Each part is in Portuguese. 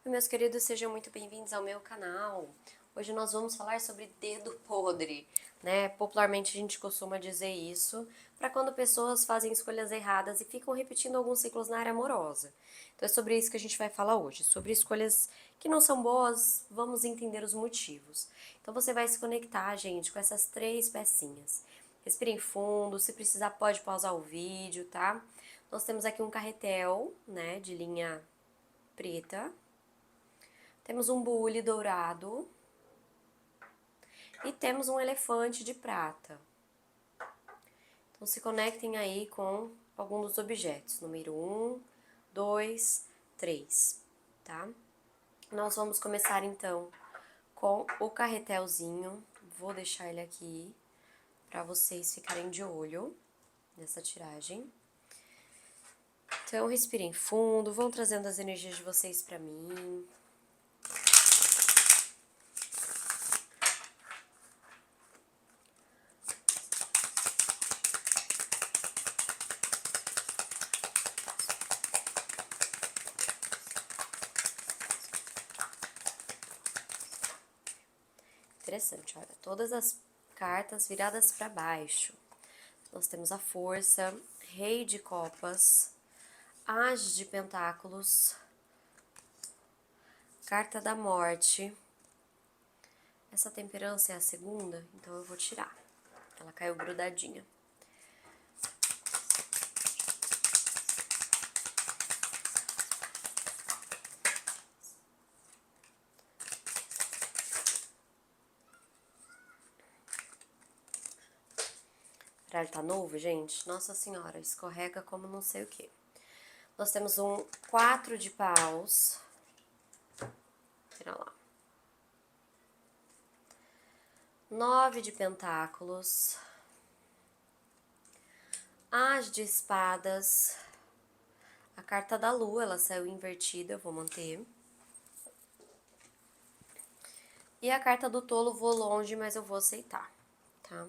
Oi, meus queridos, sejam muito bem-vindos ao meu canal. Hoje nós vamos falar sobre dedo podre, né? Popularmente a gente costuma dizer isso para quando pessoas fazem escolhas erradas e ficam repetindo alguns ciclos na área amorosa. Então é sobre isso que a gente vai falar hoje, sobre escolhas que não são boas, vamos entender os motivos. Então você vai se conectar, gente, com essas três pecinhas. Respirem fundo, se precisar pode pausar o vídeo, tá? Nós temos aqui um carretel, né, de linha preta. Temos um bule dourado e temos um elefante de prata. Então se conectem aí com algum dos objetos, número 1, 2, 3, tá? Nós vamos começar então com o carretelzinho. Vou deixar ele aqui para vocês ficarem de olho nessa tiragem. Então respirem fundo, vão trazendo as energias de vocês para mim. Interessante, olha, todas as cartas viradas para baixo. Nós temos a força, rei de copas, as de pentáculos, carta da morte. Essa temperança é a segunda, então eu vou tirar. Ela caiu grudadinha. O baralho tá novo, gente? Nossa senhora, escorrega como não sei o que. Nós temos um 4 de paus. Tira lá. 9 de pentáculos. As de espadas. A carta da lua, ela saiu invertida, eu vou manter. E a carta do tolo, vou longe, mas eu vou aceitar, tá?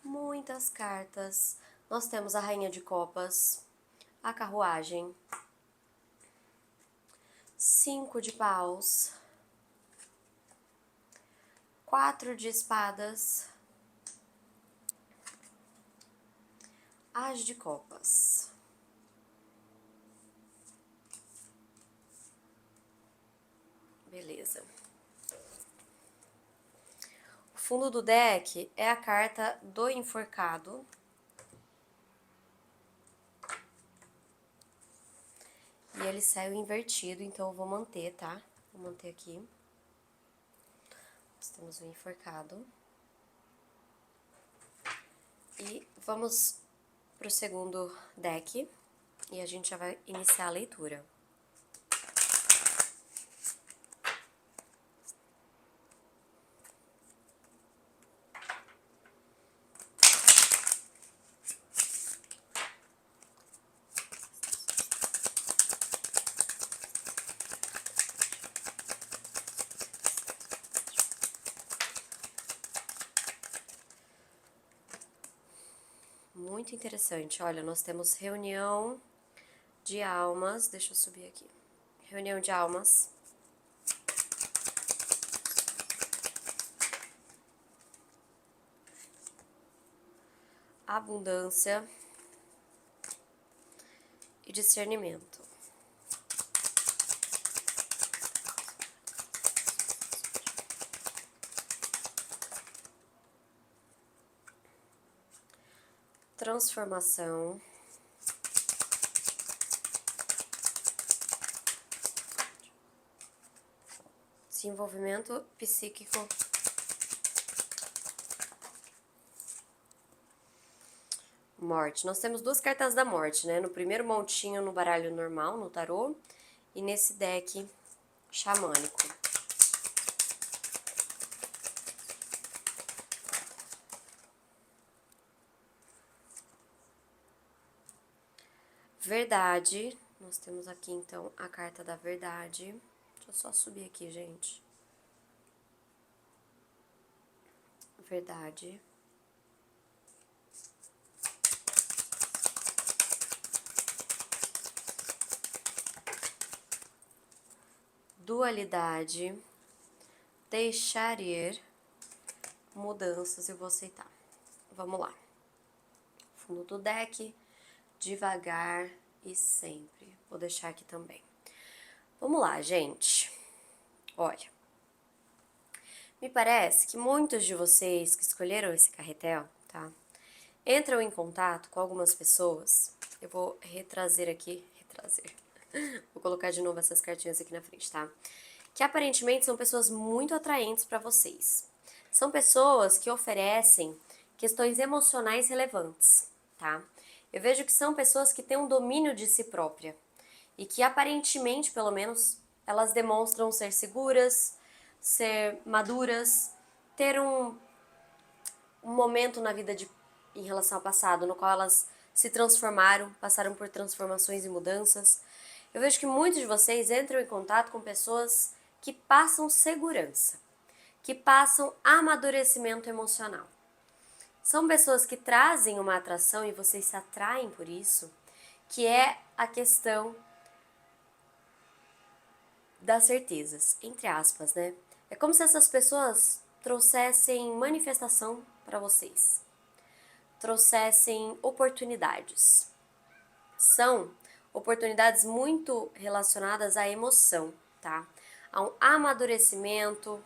Muitas cartas. Nós temos a rainha de copas, a carruagem, 5 de paus, 4 de espadas, as de copas. Beleza. O fundo do deck é a carta do enforcado. E ele saiu invertido, então eu vou manter, tá? Vou manter aqui. Nós temos o enforcado. E vamos pro segundo deck. E a gente já vai iniciar a leitura. Muito interessante. Olha, nós temos reunião de almas. Deixa eu subir aqui. Reunião de almas. Abundância e discernimento. Transformação. Desenvolvimento psíquico. Morte. Nós temos duas cartas da morte, né? No primeiro montinho no baralho normal, no tarô, e nesse deck xamânico. Verdade Nós temos aqui, então, a carta da verdade. Deixa eu só subir aqui, gente. Verdade. Dualidade. Deixar ir. Mudanças, eu vou aceitar. Vamos lá. Fundo do deck. Devagar e sempre. Vou deixar aqui também. Vamos lá, gente. Olha. Me parece que muitos de vocês que escolheram esse carretel, tá? Entram em contato com algumas pessoas. Eu vou retrazer aqui. Vou colocar de novo essas cartinhas aqui na frente, tá? Que aparentemente são pessoas muito atraentes para vocês. São pessoas que oferecem questões emocionais relevantes, tá? Eu vejo que são pessoas que têm um domínio de si própria e que aparentemente, pelo menos, elas demonstram ser seguras, ser maduras, ter um momento na vida em relação ao passado, no qual elas se transformaram, passaram por transformações e mudanças. Eu vejo que muitos de vocês entram em contato com pessoas que passam segurança, que passam amadurecimento emocional. São pessoas que trazem uma atração e vocês se atraem por isso, que é a questão das certezas, entre aspas, né? É como se essas pessoas trouxessem manifestação para vocês, trouxessem oportunidades. São oportunidades muito relacionadas à emoção, tá? A um amadurecimento,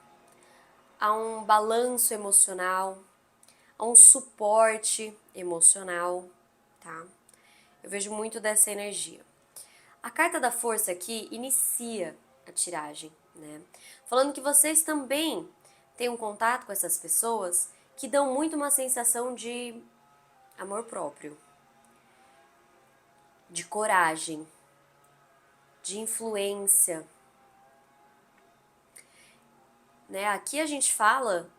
a um balanço emocional, a um suporte emocional, tá? Eu vejo muito dessa energia. A carta da força aqui inicia a tiragem, né? Falando que vocês também têm um contato com essas pessoas que dão muito uma sensação de amor próprio, de coragem, de influência, né? Aqui a gente fala,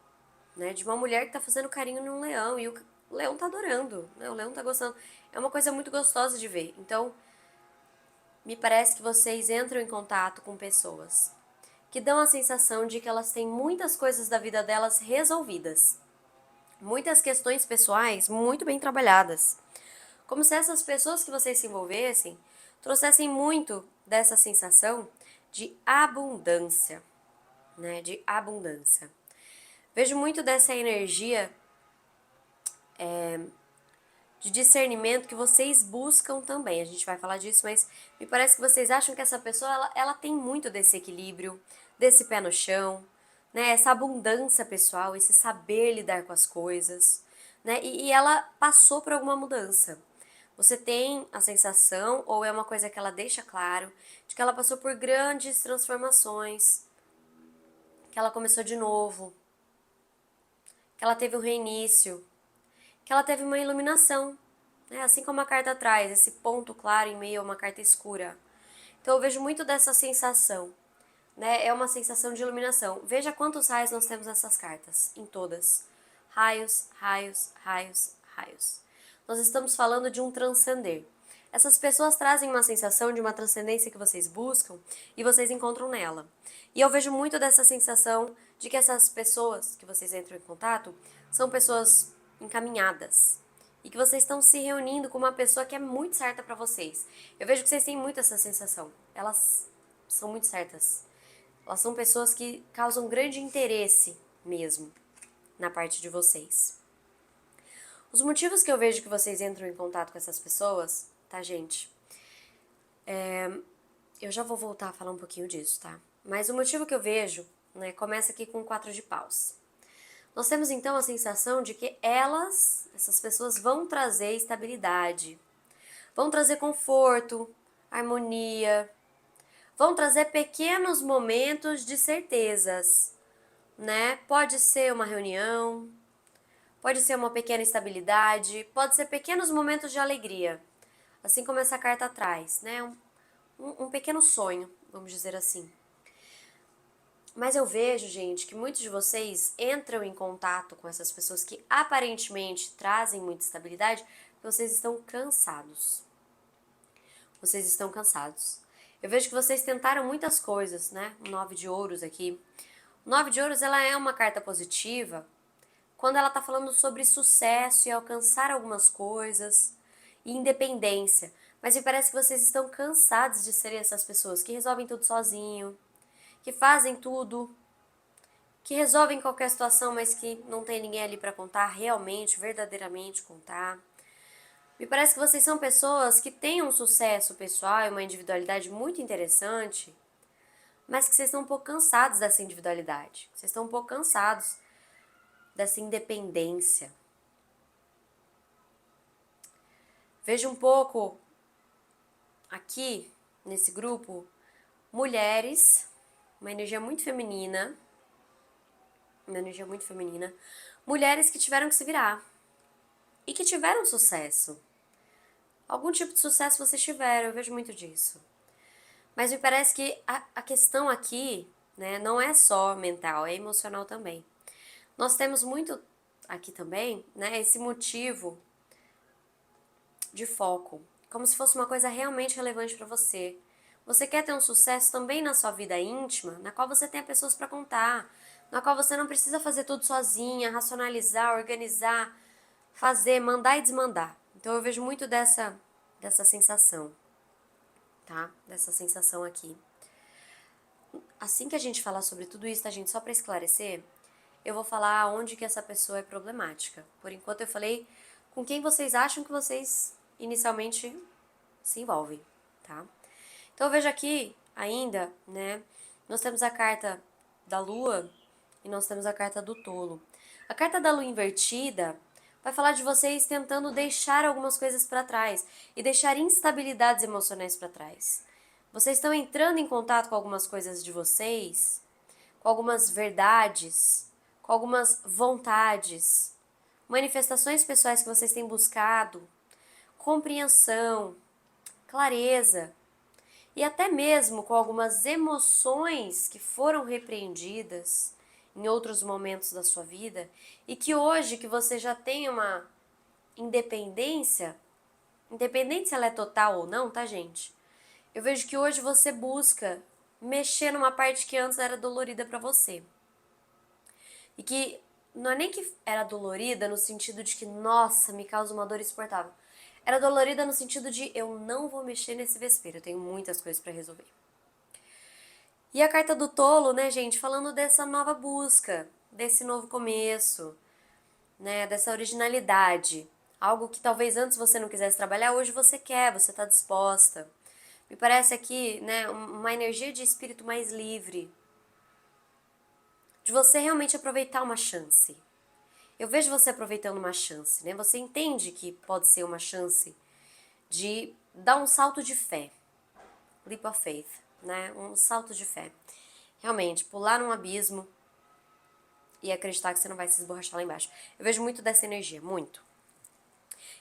né, de uma mulher que tá fazendo carinho num leão e o leão tá adorando, né? O leão tá gostando. É uma coisa muito gostosa de ver. Então, me parece que vocês entram em contato com pessoas que dão a sensação de que elas têm muitas coisas da vida delas resolvidas. Muitas questões pessoais muito bem trabalhadas. Como se essas pessoas que vocês se envolvessem trouxessem muito dessa sensação de abundância, né? De abundância. Vejo muito dessa energia de discernimento que vocês buscam também. A gente vai falar disso, mas me parece que vocês acham que essa pessoa ela tem muito desse equilíbrio, desse pé no chão, né? Essa abundância pessoal, esse saber lidar com as coisas, né? E ela passou por alguma mudança. Você tem a sensação, ou é uma coisa que ela deixa claro, de que ela passou por grandes transformações, que ela começou de novo, que ela teve um reinício, que ela teve uma iluminação, né? Assim como a carta traz, esse ponto claro em meio a uma carta escura. Então eu vejo muito dessa sensação, né? É uma sensação de iluminação. Veja quantos raios nós temos nessas cartas, em todas. Raios, raios, raios, raios. Nós estamos falando de um transcender. Essas pessoas trazem uma sensação de uma transcendência que vocês buscam e vocês encontram nela. E eu vejo muito dessa sensação de que essas pessoas que vocês entram em contato são pessoas encaminhadas e que vocês estão se reunindo com uma pessoa que é muito certa para vocês. Eu vejo que vocês têm muito essa sensação. Elas são muito certas. Elas são pessoas que causam grande interesse mesmo na parte de vocês. Os motivos que eu vejo que vocês entram em contato com essas pessoas, tá, gente? Eu já vou voltar a falar um pouquinho disso, tá? Mas o motivo que eu vejo, né, começa aqui com o 4 de paus. Nós temos então a sensação de que essas pessoas vão trazer estabilidade, vão trazer conforto, harmonia, vão trazer pequenos momentos de certezas, né? Pode ser uma reunião, pode ser uma pequena estabilidade, pode ser pequenos momentos de alegria, assim como essa carta traz, né? Um pequeno sonho, vamos dizer assim. Mas eu vejo, gente, que muitos de vocês entram em contato com essas pessoas que aparentemente trazem muita estabilidade, porque vocês estão cansados. vocês estão cansados. Eu vejo que vocês tentaram muitas coisas, né? O 9 de ouros aqui. O 9 de ouros, ela é uma carta positiva quando ela tá falando sobre sucesso e alcançar algumas coisas e independência. Mas me parece que vocês estão cansados de serem essas pessoas que resolvem tudo sozinho, que fazem tudo, que resolvem qualquer situação, mas que não tem ninguém ali para contar realmente, verdadeiramente contar. Me parece que vocês são pessoas que têm um sucesso pessoal e uma individualidade muito interessante, mas que vocês estão um pouco cansados dessa individualidade. Vocês estão um pouco cansados dessa independência. Vejo um pouco aqui, nesse grupo, mulheres, uma energia muito feminina, mulheres que tiveram que se virar e que tiveram sucesso. Algum tipo de sucesso vocês tiveram, eu vejo muito disso. Mas me parece que a questão aqui, né, não é só mental, é emocional também. Nós temos muito aqui também, né, esse motivo de foco, como se fosse uma coisa realmente relevante para você. Você quer ter um sucesso também na sua vida íntima, na qual você tenha pessoas para contar, na qual você não precisa fazer tudo sozinha, racionalizar, organizar, fazer, mandar e desmandar. Então eu vejo muito dessa sensação, tá? Dessa sensação aqui. Assim que a gente falar sobre tudo isso, tá, gente? Só para esclarecer, eu vou falar onde que essa pessoa é problemática. Por enquanto eu falei com quem vocês acham que vocês inicialmente se envolvem, tá? Então eu vejo aqui ainda, né? Nós temos a carta da Lua e nós temos a carta do Tolo. A carta da Lua invertida vai falar de vocês tentando deixar algumas coisas para trás e deixar instabilidades emocionais para trás. Vocês estão entrando em contato com algumas coisas de vocês, com algumas verdades, com algumas vontades, manifestações pessoais que vocês têm buscado, compreensão, clareza e até mesmo com algumas emoções que foram repreendidas em outros momentos da sua vida e que hoje que você já tem uma independência, independente se ela é total ou não, tá, gente? Eu vejo que hoje você busca mexer numa parte que antes era dolorida para você. E que não é nem que era dolorida no sentido de que, nossa, me causa uma dor insuportável. Era dolorida no sentido de eu não vou mexer nesse vespeiro, eu tenho muitas coisas para resolver. E a carta do tolo, né, gente, falando dessa nova busca, desse novo começo, né, dessa originalidade. Algo que talvez antes você não quisesse trabalhar, hoje você quer, você está disposta. Me parece aqui, né, uma energia de espírito mais livre, de você realmente aproveitar uma chance. Eu vejo você aproveitando uma chance, né? Você entende que pode ser uma chance de dar um salto de fé, leap of faith, né? Um salto de fé. Realmente, pular num abismo e acreditar que você não vai se esborrachar lá embaixo. Eu vejo muito dessa energia, muito.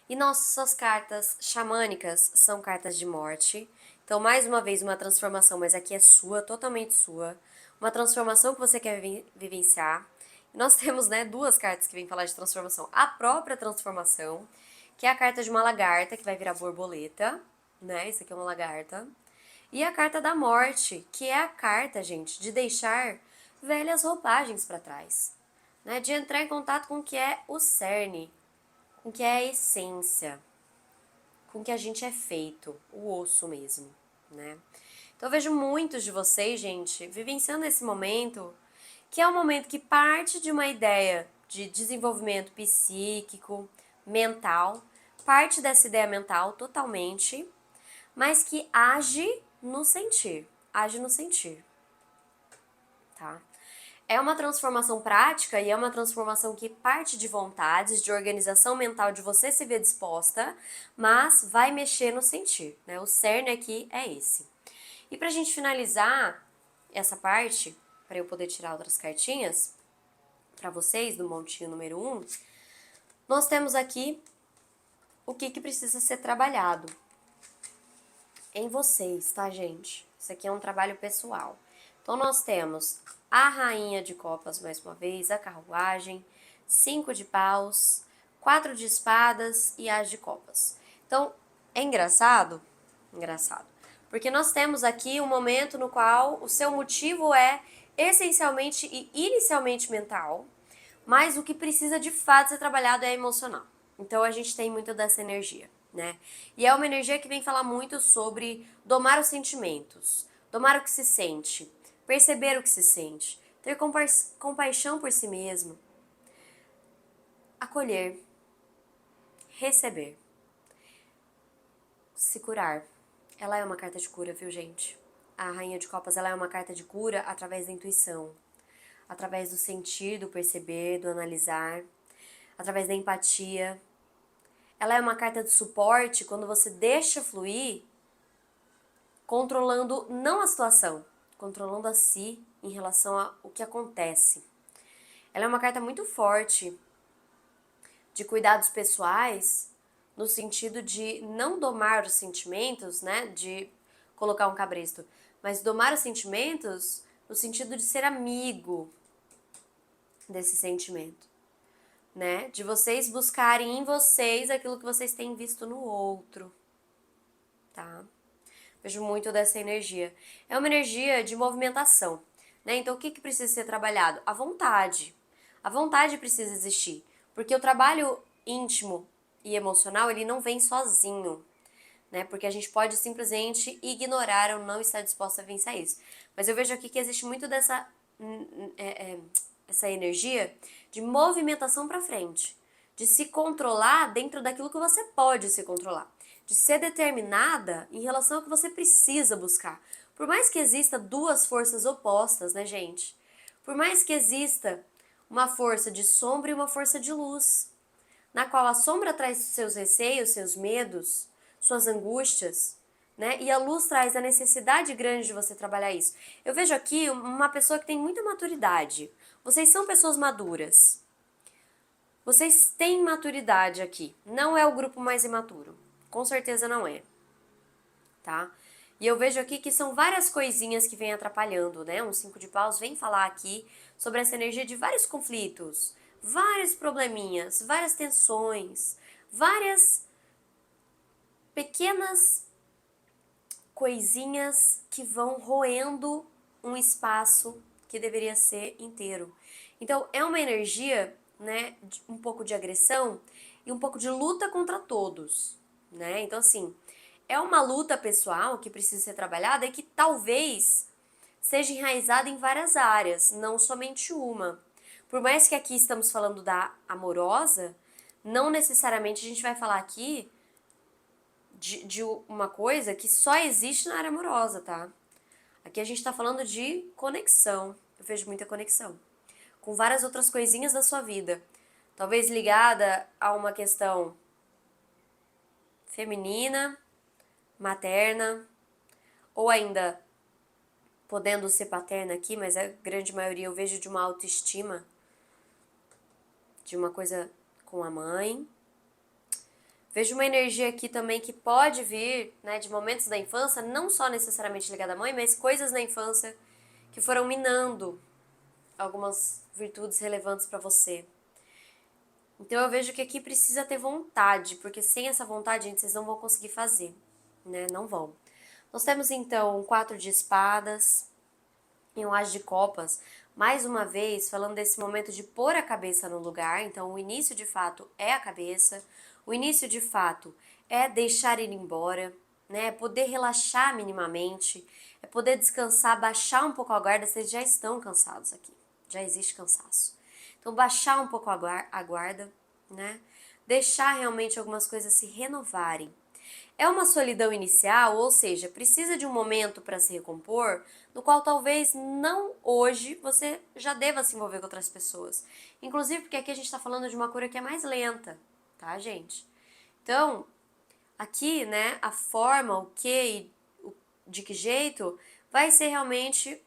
E nossas cartas xamânicas são cartas de morte. Então, mais uma vez, uma transformação, mas aqui é sua, totalmente sua. Uma transformação que você quer vivenciar. Nós temos, né, duas cartas que vêm falar de transformação. A própria transformação, que é a carta de uma lagarta, que vai virar borboleta, né? Isso aqui é uma lagarta. E a carta da morte, que é a carta, gente, de deixar velhas roupagens para trás, né? De entrar em contato com o que é o cerne, com o que é a essência, com o que a gente é feito, o osso mesmo, né? Então eu vejo muitos de vocês, gente, vivenciando esse momento, que é um momento que parte de uma ideia de desenvolvimento psíquico, mental, parte dessa ideia mental totalmente, mas que age no sentir, tá? É uma transformação prática e é uma transformação que parte de vontades, de organização mental, de você se ver disposta, mas vai mexer no sentir, né? O cerne aqui é esse. E pra gente finalizar essa parte, para eu poder tirar outras cartinhas para vocês do montinho número 1, nós temos aqui o que precisa ser trabalhado em vocês, tá, gente? Isso aqui é um trabalho pessoal. Então, nós temos a rainha de copas, mais uma vez, a carruagem, 5 de paus, 4 de espadas e as de copas. Então, é engraçado, Engraçado. Porque nós temos aqui um momento no qual o seu motivo é essencialmente e inicialmente mental, mas o que precisa de fato ser trabalhado é emocional. Então a gente tem muito dessa energia, né? E é uma energia que vem falar muito sobre domar os sentimentos, domar o que se sente, perceber o que se sente, ter compaixão por si mesmo, acolher, receber, se curar. Ela é uma carta de cura, viu, gente? A Rainha de Copas, ela é uma carta de cura através da intuição, através do sentir, do perceber, do analisar, através da empatia. Ela é uma carta de suporte quando você deixa fluir, controlando não a situação, controlando a si em relação ao que acontece. Ela é uma carta muito forte de cuidados pessoais, no sentido de não domar os sentimentos, né, de colocar um cabresto, mas domar os sentimentos no sentido de ser amigo desse sentimento, né, de vocês buscarem em vocês aquilo que vocês têm visto no outro, tá? Vejo muito dessa energia. É uma energia de movimentação, né? Então o que precisa ser trabalhado? A vontade. A vontade precisa existir, porque o trabalho íntimo e emocional, ele não vem sozinho, né? Porque a gente pode simplesmente ignorar ou não estar disposta a vencer isso. Mas eu vejo aqui que existe muito dessa essa energia de movimentação para frente, de se controlar dentro daquilo que você pode se controlar, de ser determinada em relação ao que você precisa buscar. Por mais que exista duas forças opostas, né, gente? Por mais que exista uma força de sombra e uma força de luz, na qual a sombra traz seus receios, seus medos, suas angústias, né? E a luz traz a necessidade grande de você trabalhar isso. Eu vejo aqui uma pessoa que tem muita maturidade. Vocês são pessoas maduras. Vocês têm maturidade aqui. Não é o grupo mais imaturo. Com certeza não é, tá? E eu vejo aqui que são várias coisinhas que vêm atrapalhando, né? Um 5 de paus vem falar aqui sobre essa energia de vários conflitos, vários probleminhas, várias tensões, várias pequenas coisinhas que vão roendo um espaço que deveria ser inteiro. Então, é uma energia, né, um pouco de agressão e um pouco de luta contra todos, né? Então, assim, é uma luta pessoal que precisa ser trabalhada e que talvez seja enraizada em várias áreas, não somente uma. Por mais que aqui estamos falando da amorosa, não necessariamente a gente vai falar aqui de uma coisa que só existe na área amorosa, tá? Aqui a gente tá falando de conexão. Eu vejo muita conexão com várias outras coisinhas da sua vida. Talvez ligada a uma questão feminina, materna, ou ainda podendo ser paterna aqui, mas a grande maioria eu vejo de uma autoestima, de uma coisa com a mãe. Vejo uma energia aqui também que pode vir, né, de momentos da infância, não só necessariamente ligada à mãe, mas coisas na infância que foram minando algumas virtudes relevantes para você. Então eu vejo que aqui precisa ter vontade, porque sem essa vontade, gente, vocês não vão conseguir fazer, né? Não vão. Nós temos então um 4 de espadas e um as de copas, mais uma vez falando desse momento de pôr a cabeça no lugar. Então o início de fato é a cabeça, o início de fato é deixar ir embora, né? É poder relaxar minimamente, é poder descansar, baixar um pouco a guarda. Vocês já estão cansados aqui, já existe cansaço. Então baixar um pouco a guarda, né? Deixar realmente algumas coisas se renovarem. É uma solidão inicial, ou seja, precisa de um momento para se recompor, no qual talvez não hoje você já deva se envolver com outras pessoas. Inclusive porque aqui a gente está falando de uma cura que é mais lenta, tá, gente? Então, aqui, né, a forma, o que e de que jeito, vai ser realmente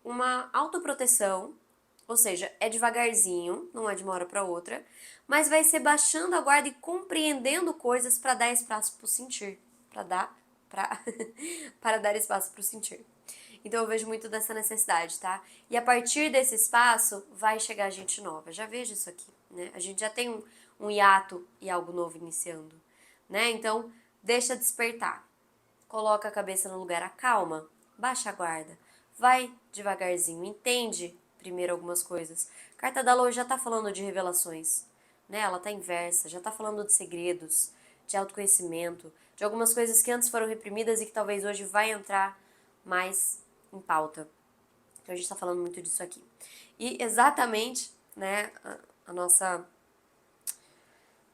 uma autoproteção, ou seja, é devagarzinho, não é de uma hora para outra, mas vai ser baixando a guarda e compreendendo coisas para dar espaço para o sentir, para para dar espaço para o sentir. Então eu vejo muito dessa necessidade, tá? E a partir desse espaço vai chegar gente nova. Já vejo isso aqui, né? A gente já tem um hiato e algo novo iniciando, né? Então deixa despertar. coloca a cabeça no lugar, acalma, baixa a guarda, vai devagarzinho, entende primeiro algumas coisas. A carta da Lua já tá falando de revelações, né? Ela tá inversa, já tá falando de segredos, de autoconhecimento, de algumas coisas que antes foram reprimidas e que talvez hoje vai entrar mais em pauta. Então a gente tá falando muito disso aqui. E exatamente, né, a nossa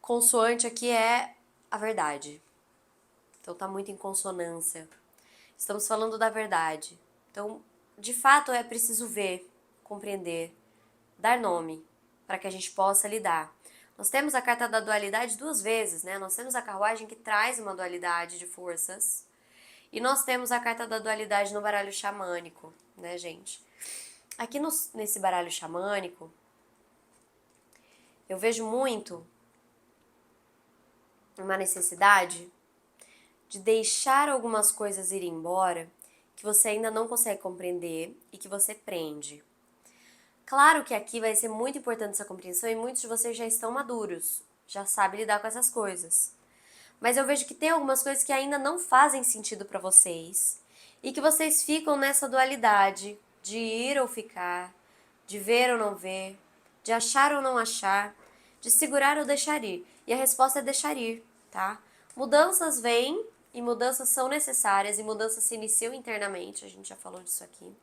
consoante aqui é a verdade. Então tá muito em consonância. Estamos falando da verdade. Então, de fato, é preciso ver, compreender, dar nome, para que a gente possa lidar. Nós temos a carta da dualidade duas vezes, né? Nós temos a carruagem que traz uma dualidade de forças. E nós temos a carta da dualidade no baralho xamânico, né, gente? Aqui nesse baralho xamânico, eu vejo muito uma necessidade de deixar algumas coisas ir embora que você ainda não consegue compreender e que você prende. Claro que aqui vai ser muito importante essa compreensão e muitos de vocês já estão maduros, já sabem lidar com essas coisas. Mas eu vejo que tem algumas coisas que ainda não fazem sentido para vocês e que vocês ficam nessa dualidade de ir ou ficar, de ver ou não ver, de achar ou não achar, de segurar ou deixar ir. E a resposta é deixar ir, tá? Mudanças vêm e mudanças são necessárias e mudanças se iniciam internamente, a gente já falou disso aqui.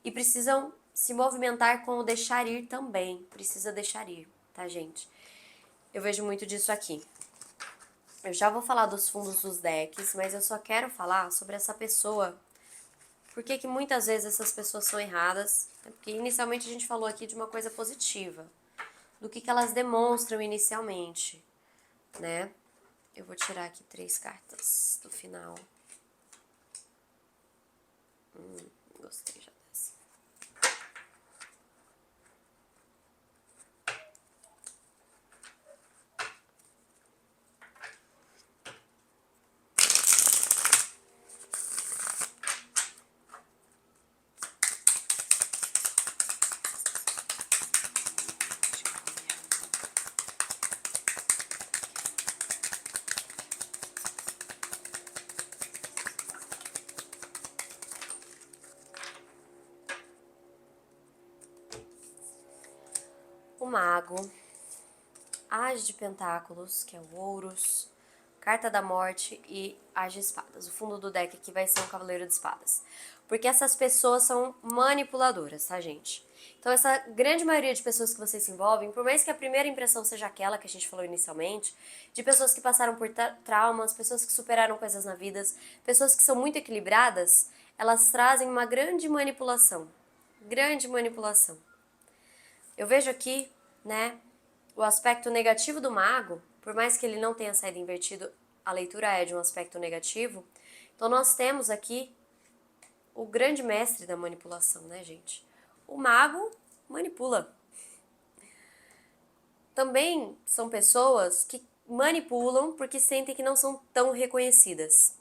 E precisam se movimentar com o deixar ir também. Precisa deixar ir, tá, gente? Eu vejo muito disso aqui. Eu já vou falar dos fundos dos decks, mas eu só quero falar sobre essa pessoa. Por que muitas vezes essas pessoas são erradas? Porque inicialmente a gente falou aqui de uma coisa positiva. Do que elas demonstram inicialmente, né? Eu vou tirar aqui 3 cartas do final. Gostei já dessa. O mago, As de Pentáculos, que é o Ouros, Carta da Morte e As de Espadas. O fundo do deck aqui vai ser um Cavaleiro de Espadas. Porque essas pessoas são manipuladoras, tá, gente? Então, essa grande maioria de pessoas que vocês se envolvem, por mais que a primeira impressão seja aquela que a gente falou inicialmente, de pessoas que passaram por traumas, pessoas que superaram coisas na vida, pessoas que são muito equilibradas, elas trazem uma grande manipulação. Grande manipulação. Eu vejo aqui, né, o aspecto negativo do mago, por mais que ele não tenha saído invertido, a leitura é de um aspecto negativo. Então nós temos aqui o grande mestre da manipulação, né, gente? O mago manipula. Também são pessoas que manipulam porque sentem que não são tão reconhecidas.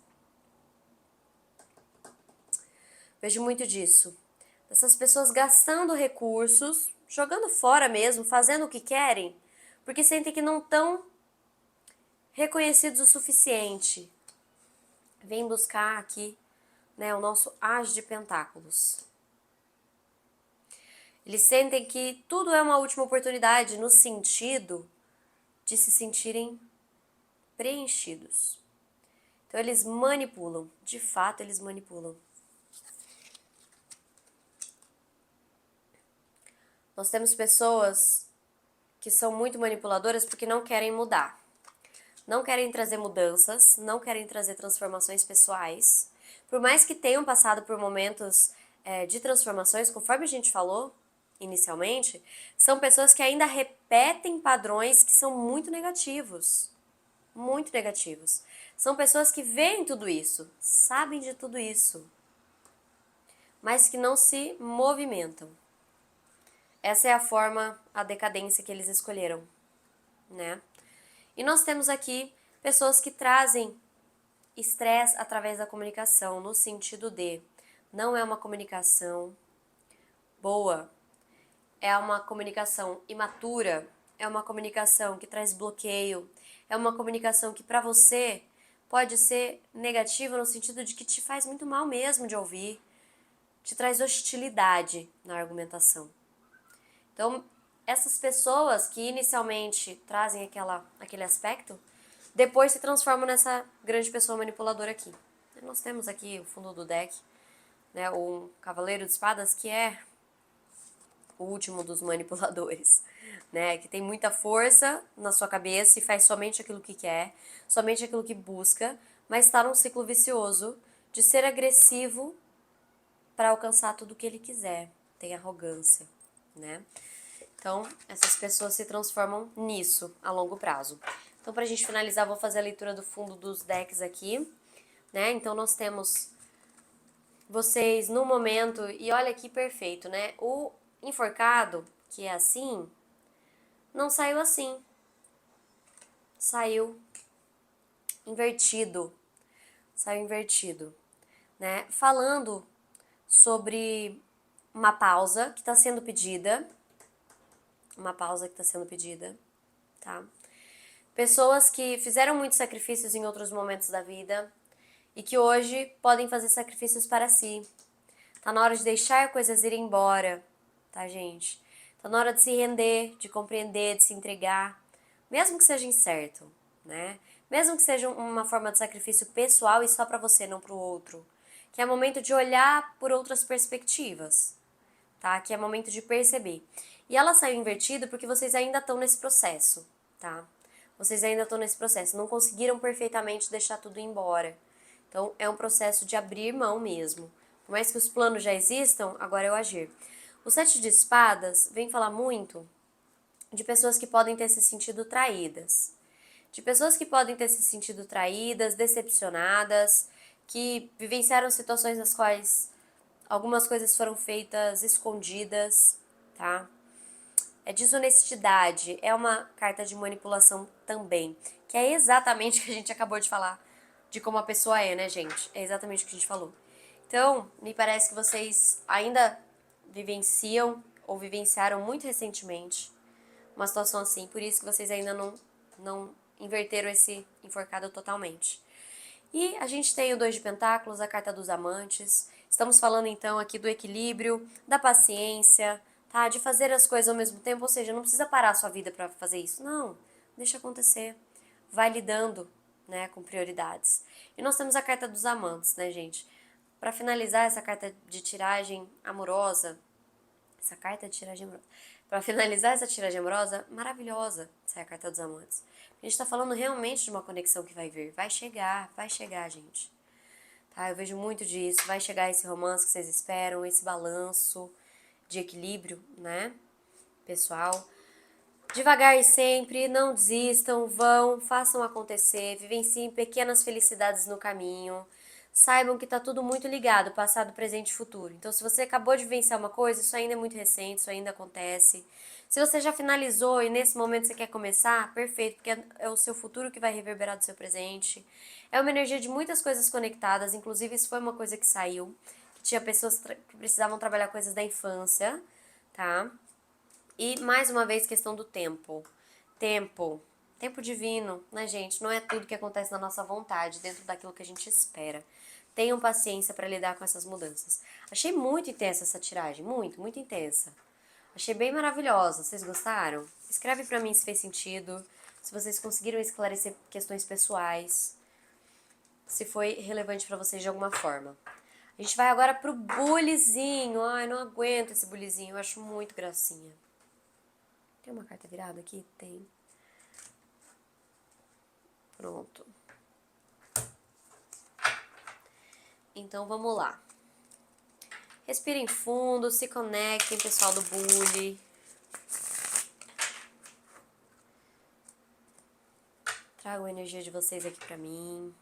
Vejo muito disso. Essas pessoas gastando recursos, jogando fora mesmo, fazendo o que querem, porque sentem que não estão reconhecidos o suficiente. Vem buscar aqui, né, o nosso As de Pentáculos. Eles sentem que tudo é uma última oportunidade no sentido de se sentirem preenchidos. Então eles manipulam, de fato eles manipulam. Nós temos pessoas que são muito manipuladoras porque não querem mudar. Não querem trazer mudanças, não querem trazer transformações pessoais. Por mais que tenham passado por momentos de transformações, conforme a gente falou inicialmente, são pessoas que ainda repetem padrões que são muito negativos. Muito negativos. São pessoas que veem tudo isso, sabem de tudo isso, mas que não se movimentam. Essa é a forma, a decadência que eles escolheram, né? E nós temos aqui pessoas que trazem estresse através da comunicação, no sentido de não é uma comunicação boa, é uma comunicação imatura, é uma comunicação que traz bloqueio, é uma comunicação que para você pode ser negativo no sentido de que te faz muito mal mesmo de ouvir, te traz hostilidade na argumentação. Então, essas pessoas que inicialmente trazem aquele aspecto, depois se transformam nessa grande pessoa manipuladora aqui. Nós temos aqui o fundo do deck, né, o Cavaleiro de Espadas, que é o último dos manipuladores, né, que tem muita força na sua cabeça e faz somente aquilo que quer, somente aquilo que busca, mas está num ciclo vicioso de ser agressivo para alcançar tudo o que ele quiser. Tem arrogância, né? Então, essas pessoas se transformam nisso a longo prazo. Então, pra gente finalizar, vou fazer a leitura do fundo dos decks aqui, né? Então, nós temos vocês no momento, e olha que perfeito, né? O enforcado, que é assim, não saiu assim. Saiu invertido. Saiu invertido, né? Falando sobre uma pausa que está sendo pedida. Uma pausa que está sendo pedida, tá? Pessoas que fizeram muitos sacrifícios em outros momentos da vida e que hoje podem fazer sacrifícios para si. Tá na hora de deixar coisas ir embora, tá, gente? Tá na hora de se render, de compreender, de se entregar, mesmo que seja incerto, né? Mesmo que seja uma forma de sacrifício pessoal e só para você, não para o outro. Que é momento de olhar por outras perspectivas, tá? Que é momento de perceber. E ela saiu invertida porque vocês ainda estão nesse processo, tá? Vocês ainda estão nesse processo, não conseguiram perfeitamente deixar tudo embora. Então, é um processo de abrir mão mesmo. Por mais que os planos já existam, agora é o agir. O Sete de Espadas vem falar muito de pessoas que podem ter se sentido traídas. De pessoas que podem ter se sentido traídas, decepcionadas, que vivenciaram situações nas quais algumas coisas foram feitas escondidas, tá? É desonestidade, é uma carta de manipulação também, que é exatamente o que a gente acabou de falar, de como a pessoa é, né, gente? É exatamente o que a gente falou. Então, me parece que vocês ainda vivenciam ou vivenciaram muito recentemente uma situação assim, por isso que vocês ainda não inverteram esse enforcado totalmente. E a gente tem o Dois de Pentáculos, a carta dos amantes. Estamos falando então aqui do equilíbrio, da paciência, tá? De fazer as coisas ao mesmo tempo, ou seja, não precisa parar a sua vida para fazer isso. Não, deixa acontecer. Vai lidando, né, com prioridades. E nós temos a carta dos amantes, né, gente? Para finalizar essa carta de tiragem amorosa, essa carta de tiragem amorosa. Para finalizar essa tiragem amorosa, maravilhosa, essa é a carta dos amantes. A gente tá falando realmente de uma conexão que vai vir. Vai chegar, gente. Tá? Eu vejo muito disso. Vai chegar esse romance que vocês esperam, esse balanço de equilíbrio, né? Pessoal. Devagar e sempre, não desistam, vão, façam acontecer, vivenciem pequenas felicidades no caminho. Saibam que tá tudo muito ligado, passado, presente e futuro. Então, se você acabou de vivenciar uma coisa, isso ainda é muito recente, isso ainda acontece. Se você já finalizou e nesse momento você quer começar, perfeito, porque é o seu futuro que vai reverberar do seu presente. É uma energia de muitas coisas conectadas, inclusive isso foi uma coisa que saiu, que tinha pessoas que precisavam trabalhar coisas da infância, tá? E, mais uma vez, questão do tempo. Tempo. Tempo divino, né, gente? Não é tudo que acontece na nossa vontade, dentro daquilo que a gente espera. Tenham paciência para lidar com essas mudanças. Achei muito intensa essa tiragem, muito intensa. Achei bem maravilhosa. Vocês gostaram? Escreve para mim se fez sentido, se vocês conseguiram esclarecer questões pessoais, se foi relevante para vocês de alguma forma. A gente vai agora pro bulizinho. Ai, não aguento esse bulizinho, eu acho muito gracinha. Tem uma carta virada aqui? Tem. Pronto. Então vamos lá. Respirem fundo, se conectem, pessoal do bully. Tragam a energia de vocês aqui pra mim.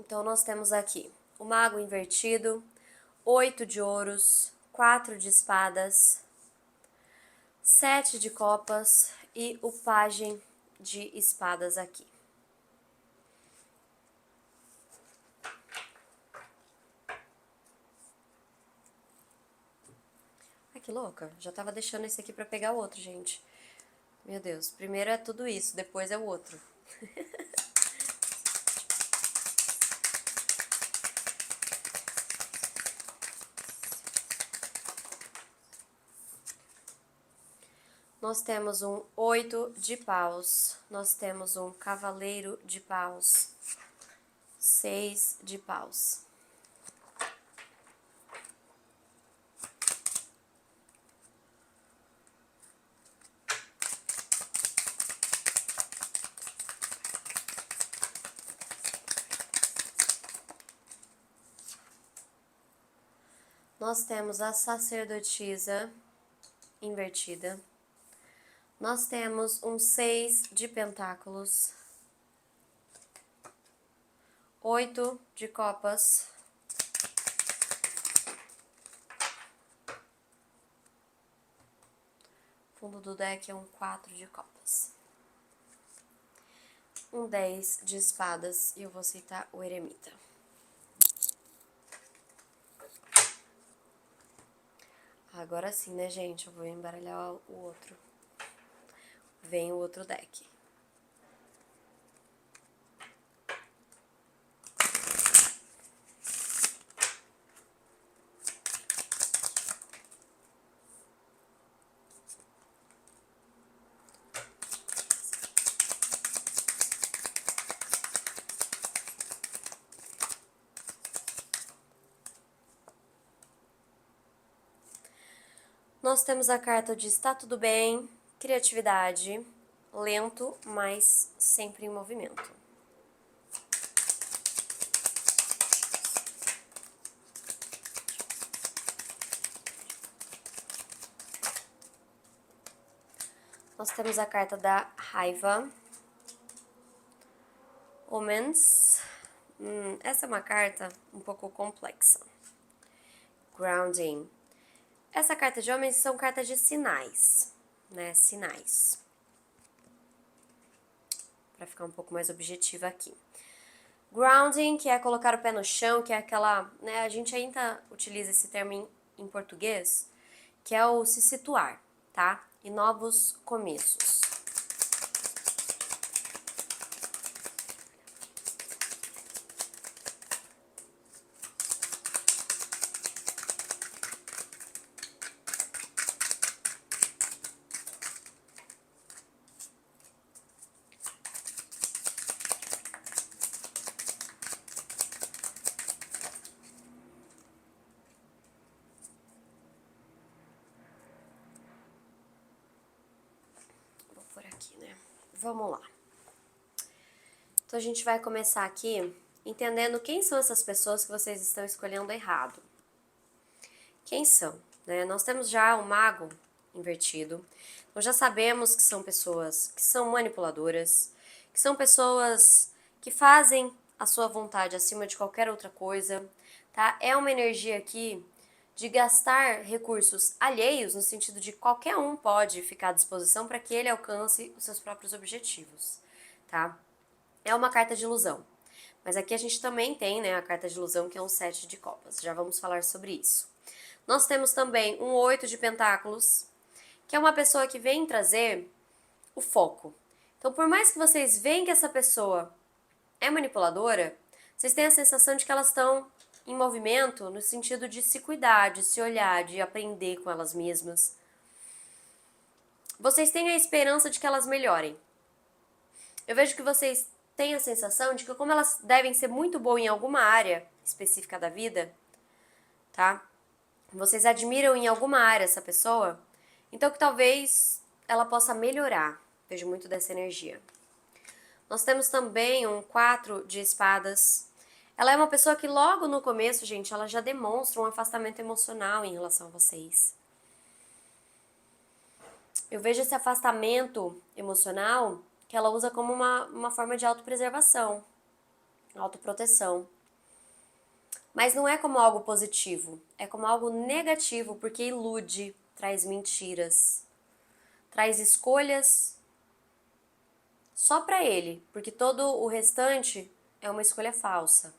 Então, nós temos aqui o mago invertido, 8 de ouros, 4 de espadas, 7 de copas e o pajem de espadas aqui. Ai, que louca. Já tava deixando esse aqui pra pegar o outro, gente. Meu Deus. Primeiro é tudo isso, depois é o outro. Nós temos um 8 de paus, nós temos um cavaleiro de paus, 6 de paus. Nós temos a sacerdotisa invertida. Nós temos um 6 de pentáculos, 8 de copas, fundo do deck é um 4 de copas, um 10 de espadas e eu vou aceitar o eremita. Agora sim, né, gente? Eu vou embaralhar o outro. Vem o outro deck. Nós temos a carta de está tudo bem, criatividade, lento, mas sempre em movimento. Nós temos a carta da raiva, Omens. Essa é uma carta um pouco complexa. Grounding. Essa carta de homens são cartas de sinais, né? Sinais. Para ficar um pouco mais objetiva aqui. Grounding, que é colocar o pé no chão, que é aquela, né? A gente ainda utiliza esse termo em português, que é o se situar, tá? E novos começos. Por aqui, né? Vamos lá. Então a gente vai começar aqui entendendo quem são essas pessoas que vocês estão escolhendo errado. Quem são, né? Nós temos já o mago invertido. Nós já sabemos que são pessoas que são manipuladoras, que são pessoas que fazem a sua vontade acima de qualquer outra coisa, tá? É uma energia aqui de gastar recursos alheios, no sentido de qualquer um pode ficar à disposição para que ele alcance os seus próprios objetivos, tá? É uma carta de ilusão. Mas aqui a gente também tem, né, a carta de ilusão, que é um 7 de copas. Já vamos falar sobre isso. Nós temos também um 8 de pentáculos, que é uma pessoa que vem trazer o foco. Então, por mais que vocês veem que essa pessoa é manipuladora, vocês têm a sensação de que elas estão em movimento no sentido de se cuidar, de se olhar, de aprender com elas mesmas. Vocês têm a esperança de que elas melhorem. Eu vejo que vocês têm a sensação de que como elas devem ser muito boas em alguma área específica da vida, tá? Vocês admiram em alguma área essa pessoa, então que talvez ela possa melhorar. Vejo muito dessa energia. Nós temos também um 4 de espadas. Ela é uma pessoa que logo no começo, gente, ela já demonstra um afastamento emocional em relação a vocês. Eu vejo esse afastamento emocional que ela usa como uma forma de autopreservação, autoproteção. Mas não é como algo positivo, é como algo negativo, porque ilude, traz mentiras, traz escolhas só pra ele, porque todo o restante é uma escolha falsa.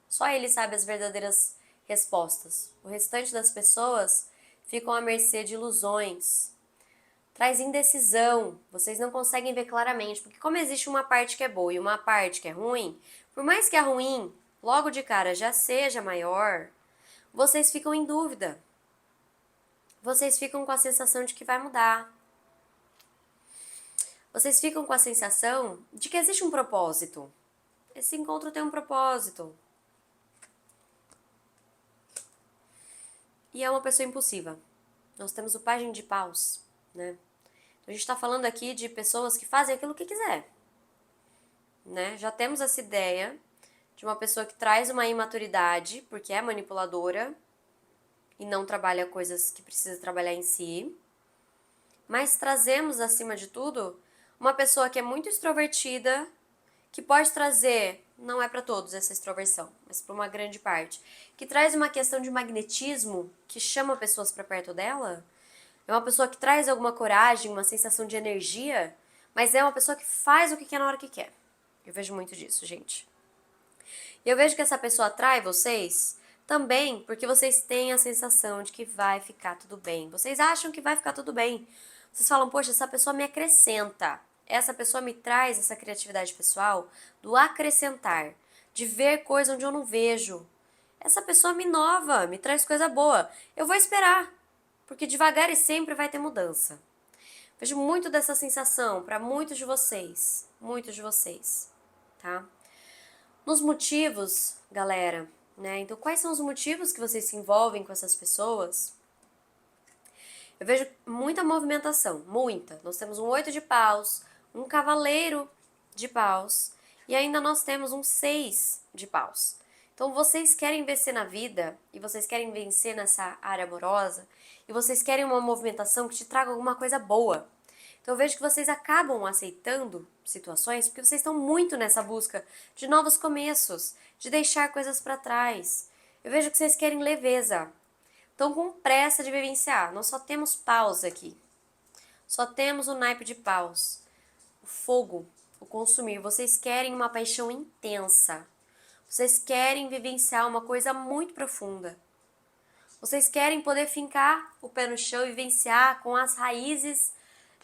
Só ele sabe as verdadeiras respostas. O restante das pessoas ficam à mercê de ilusões. Traz indecisão, vocês não conseguem ver claramente, porque como existe uma parte que é boa e uma parte que é ruim, por mais que a ruim logo de cara já seja maior, vocês ficam em dúvida. Vocês ficam com a sensação de que vai mudar. Vocês ficam com a sensação de que existe um propósito. Esse encontro tem um propósito. E é uma pessoa impulsiva. Nós temos o pajem de paus, né? Então a gente está falando aqui de pessoas que fazem aquilo que quiser, né? Já temos essa ideia de uma pessoa que traz uma imaturidade, porque é manipuladora e não trabalha coisas que precisa trabalhar em si. Mas trazemos, acima de tudo, uma pessoa que é muito extrovertida, que pode trazer, não é para todos essa extroversão, mas para uma grande parte, que traz uma questão de magnetismo que chama pessoas para perto dela. É uma pessoa que traz alguma coragem, uma sensação de energia, mas é uma pessoa que faz o que quer na hora que quer. Eu vejo muito disso, gente. E eu vejo que essa pessoa atrai vocês também porque vocês têm a sensação de que vai ficar tudo bem. Vocês acham que vai ficar tudo bem. Vocês falam, poxa, essa pessoa me acrescenta. Essa pessoa me traz essa criatividade pessoal do acrescentar, de ver coisa onde eu não vejo. Essa pessoa me inova, me traz coisa boa. Eu vou esperar, porque devagar e sempre vai ter mudança. Vejo muito dessa sensação para muitos de vocês, tá? Nos motivos, galera, né? Então, quais são os motivos que vocês se envolvem com essas pessoas? Eu vejo muita movimentação, muita. Nós temos um 8 de paus, um cavaleiro de paus e ainda nós temos um 6 de paus. Então, vocês querem vencer na vida e vocês querem vencer nessa área amorosa e vocês querem uma movimentação que te traga alguma coisa boa. Então eu vejo que vocês acabam aceitando situações porque vocês estão muito nessa busca de novos começos, de deixar coisas para trás. Eu vejo que vocês querem leveza. Estão com pressa de vivenciar. Nós só temos paus aqui. Só temos o naipe de paus. O fogo, o consumir. Vocês querem uma paixão intensa. Vocês querem vivenciar uma coisa muito profunda. Vocês querem poder fincar o pé no chão e vivenciar com as raízes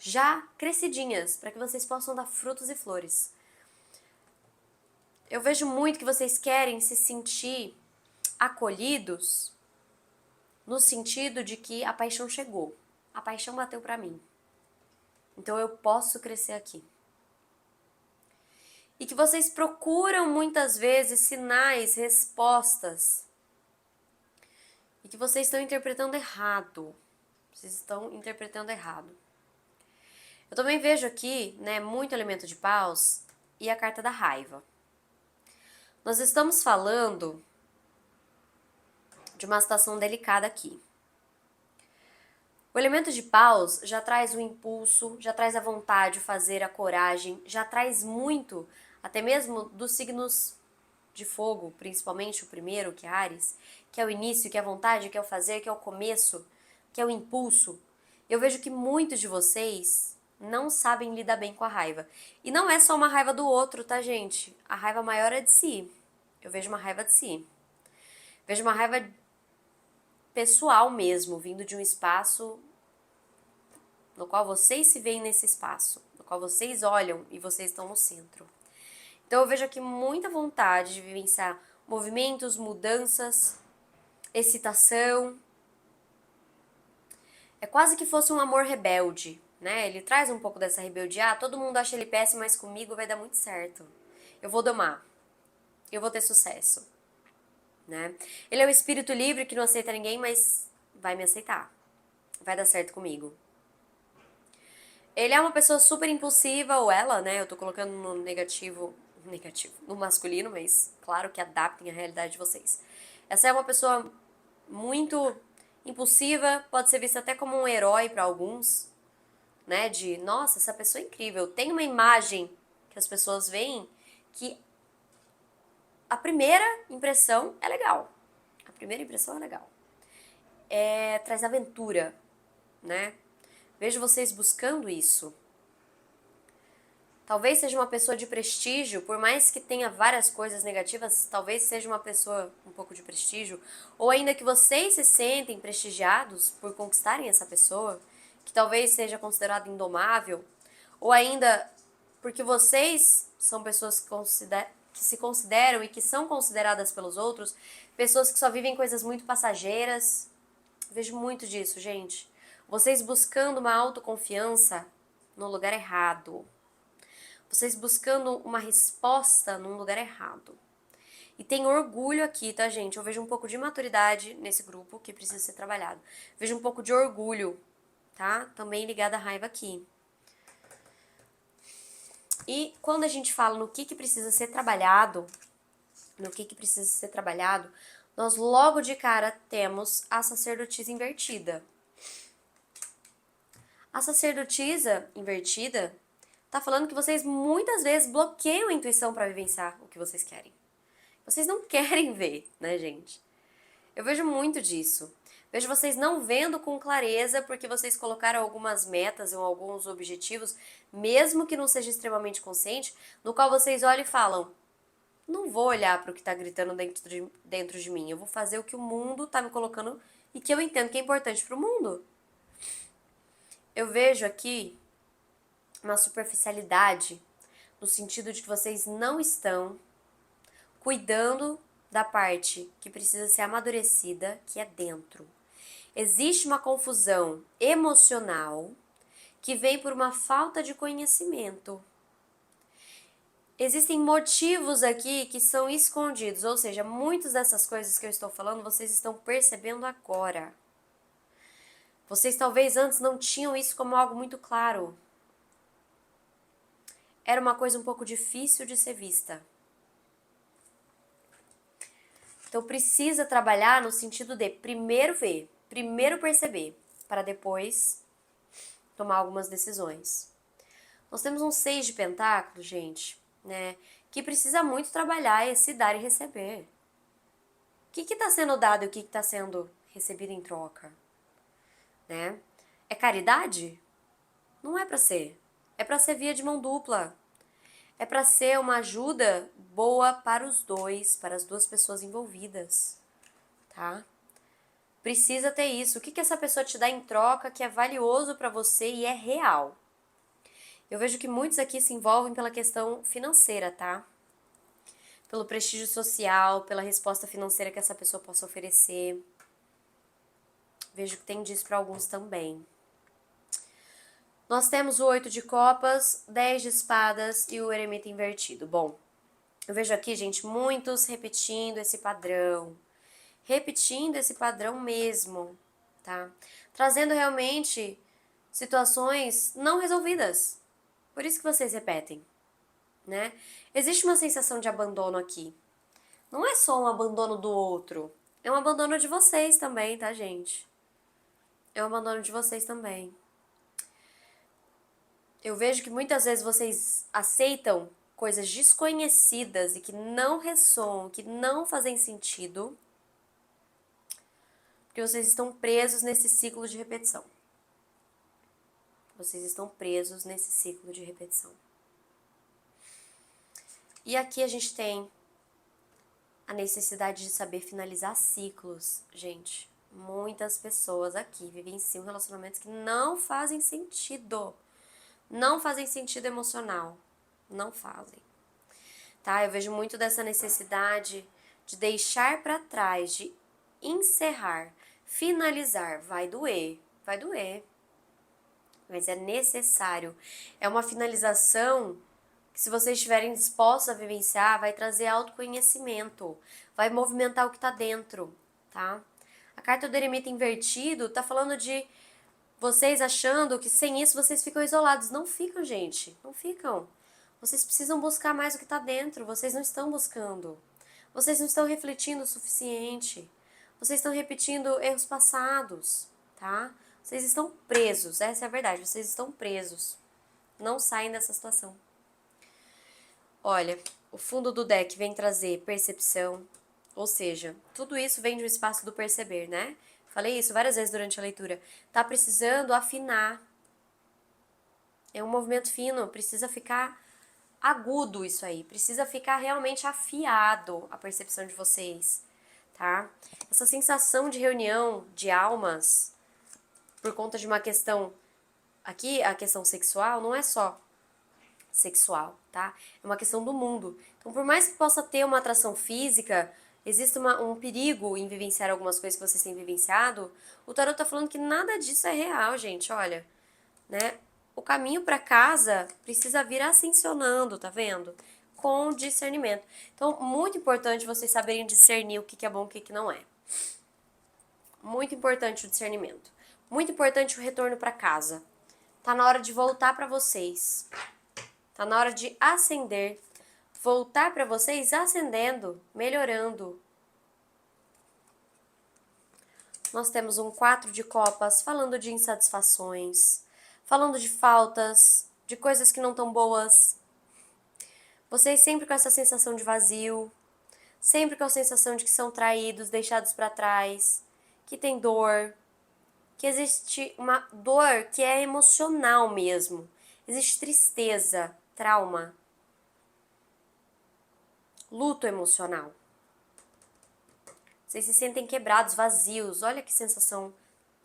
já crescidinhas, para que vocês possam dar frutos e flores. Eu vejo muito que vocês querem se sentir acolhidos no sentido de que a paixão chegou. A paixão bateu para mim. Então eu posso crescer aqui. E que vocês procuram muitas vezes sinais, respostas. E que vocês estão interpretando errado. Vocês estão interpretando errado. Eu também vejo aqui, né, muito elemento de paus e a carta da raiva. Nós estamos falando de uma situação delicada aqui. O elemento de paus já traz o impulso, já traz a vontade de fazer, a coragem, já traz muito, até mesmo dos signos de fogo, principalmente o primeiro, que é Áries, que é o início, que é a vontade, que é o fazer, que é o começo, que é o impulso. Eu vejo que muitos de vocês não sabem lidar bem com a raiva. E não é só uma raiva do outro, tá, gente? A raiva maior é de si. Eu vejo uma raiva de si. Vejo uma raiva pessoal mesmo, vindo de um espaço no qual vocês se veem nesse espaço, no qual vocês olham e vocês estão no centro. Então eu vejo aqui muita vontade de vivenciar movimentos, mudanças, excitação. É quase que fosse um amor rebelde, né? Ele traz um pouco dessa rebeldia. Ah, todo mundo acha ele péssimo, mas comigo vai dar muito certo. Eu vou domar. Eu vou ter sucesso, né? Ele é um espírito livre que não aceita ninguém, mas vai me aceitar. Vai dar certo comigo. Ele é uma pessoa super impulsiva, ou ela, né? Eu tô colocando no negativo, no masculino, mas claro que adaptem a realidade de vocês. Essa é uma pessoa muito impulsiva, pode ser vista até como um herói para alguns, né? De, nossa, essa pessoa é incrível. Tem uma imagem que as pessoas veem que a primeira impressão é legal. Primeira impressão é legal. Traz aventura, né? Vejo vocês buscando isso. Talvez seja uma pessoa de prestígio, por mais que tenha várias coisas negativas, talvez seja uma pessoa um pouco de prestígio, ou ainda que vocês se sentem prestigiados por conquistarem essa pessoa, que talvez seja considerado indomável, ou ainda porque vocês são pessoas que se consideram e que são consideradas pelos outros pessoas que só vivem coisas muito passageiras. Vejo muito disso, gente. Vocês buscando uma autoconfiança no lugar errado. Vocês buscando uma resposta num lugar errado. E tem orgulho aqui, tá, gente? Eu vejo um pouco de maturidade nesse grupo que precisa ser trabalhado. Vejo um pouco de orgulho, tá? Também ligado à raiva aqui. E quando a gente fala no que precisa ser trabalhado, nós logo de cara temos a sacerdotisa invertida. A sacerdotisa invertida tá falando que vocês muitas vezes bloqueiam a intuição para vivenciar o que vocês querem. Vocês não querem ver, né, gente? Eu vejo muito disso. Vejo vocês não vendo com clareza porque vocês colocaram algumas metas ou alguns objetivos, mesmo que não seja extremamente consciente, no qual vocês olham e falam: não vou olhar para o que está gritando dentro de mim, eu vou fazer o que o mundo está me colocando e que eu entendo que é importante para o mundo. Eu vejo aqui uma superficialidade, no sentido de que vocês não estão cuidando da parte que precisa ser amadurecida, que é dentro. Existe uma confusão emocional que vem por uma falta de conhecimento. Existem motivos aqui que são escondidos, ou seja, muitas dessas coisas que eu estou falando, vocês estão percebendo agora. Vocês talvez antes não tinham isso como algo muito claro. Era uma coisa um pouco difícil de ser vista. Então precisa trabalhar no sentido de primeiro ver, primeiro perceber, para depois tomar algumas decisões. Nós temos um 6 de pentáculos, gente, né, que precisa muito trabalhar esse dar e receber. O que está sendo dado e o que está sendo recebido em troca? Né? É caridade? Não é para ser. É para ser via de mão dupla. É para ser uma ajuda boa para os dois, para as duas pessoas envolvidas, tá? Precisa ter isso. O que essa pessoa te dá em troca que é valioso para você e é real? Eu vejo que muitos aqui se envolvem pela questão financeira, tá? Pelo prestígio social, pela resposta financeira que essa pessoa possa oferecer. Vejo que tem disso para alguns também. Nós temos o 8 de copas, 10 de espadas e o eremita invertido. Bom, eu vejo aqui, gente, muitos repetindo esse padrão. Repetindo esse padrão mesmo, tá? Trazendo realmente situações não resolvidas. Por isso que vocês repetem, né? Existe uma sensação de abandono aqui. Não é só um abandono do outro, é um abandono de vocês também, tá, gente? É um abandono de vocês também. Eu vejo que muitas vezes vocês aceitam coisas desconhecidas e que não ressoam, que não fazem sentido, porque vocês estão presos nesse ciclo de repetição. Vocês estão presos nesse ciclo de repetição. E aqui a gente tem a necessidade de saber finalizar ciclos, gente. Muitas pessoas aqui vivenciam relacionamentos que não fazem sentido. Não fazem sentido emocional. Não fazem. Tá? Eu vejo muito dessa necessidade de deixar pra trás, de encerrar, finalizar. Vai doer, vai doer. Mas é necessário. É uma finalização que, se vocês estiverem dispostos a vivenciar, vai trazer autoconhecimento, vai movimentar o que tá dentro, tá? A carta do eremita invertido tá falando de vocês achando que sem isso vocês ficam isolados. Não ficam, gente, não ficam. Vocês precisam buscar mais o que tá dentro, vocês não estão buscando. Vocês não estão refletindo o suficiente. Vocês estão repetindo erros passados, tá? Vocês estão presos, essa é a verdade, vocês estão presos. Não saem dessa situação. Olha, o fundo do deck vem trazer percepção, Ou seja, tudo isso vem de um espaço do perceber, né? Falei isso várias vezes durante a leitura. Tá precisando afinar. É um movimento fino, precisa ficar agudo isso aí, precisa ficar realmente afiado a percepção de vocês, tá? Essa sensação de reunião de almas por conta de uma questão aqui, a questão sexual não é só sexual, tá? É uma questão do mundo. Então, por mais que possa ter uma atração física, existe um perigo em vivenciar algumas coisas que vocês têm vivenciado. O tarot tá falando que nada disso é real, gente, olha, né? O caminho para casa precisa vir ascensionando, tá vendo? Com discernimento. Então, muito importante vocês saberem discernir o que é bom e o que não é. Muito importante o discernimento. Muito importante o retorno para casa. Tá na hora de voltar para vocês. Tá na hora de ascender, voltar para vocês ascendendo, melhorando. Nós temos um 4 de copas falando de insatisfações, falando de faltas, de coisas que não estão boas. Vocês sempre com essa sensação de vazio, sempre com a sensação de que são traídos, deixados para trás, que tem dor, que existe uma dor que é emocional mesmo. Existe tristeza, trauma, luto emocional. Vocês se sentem quebrados, vazios. Olha que sensação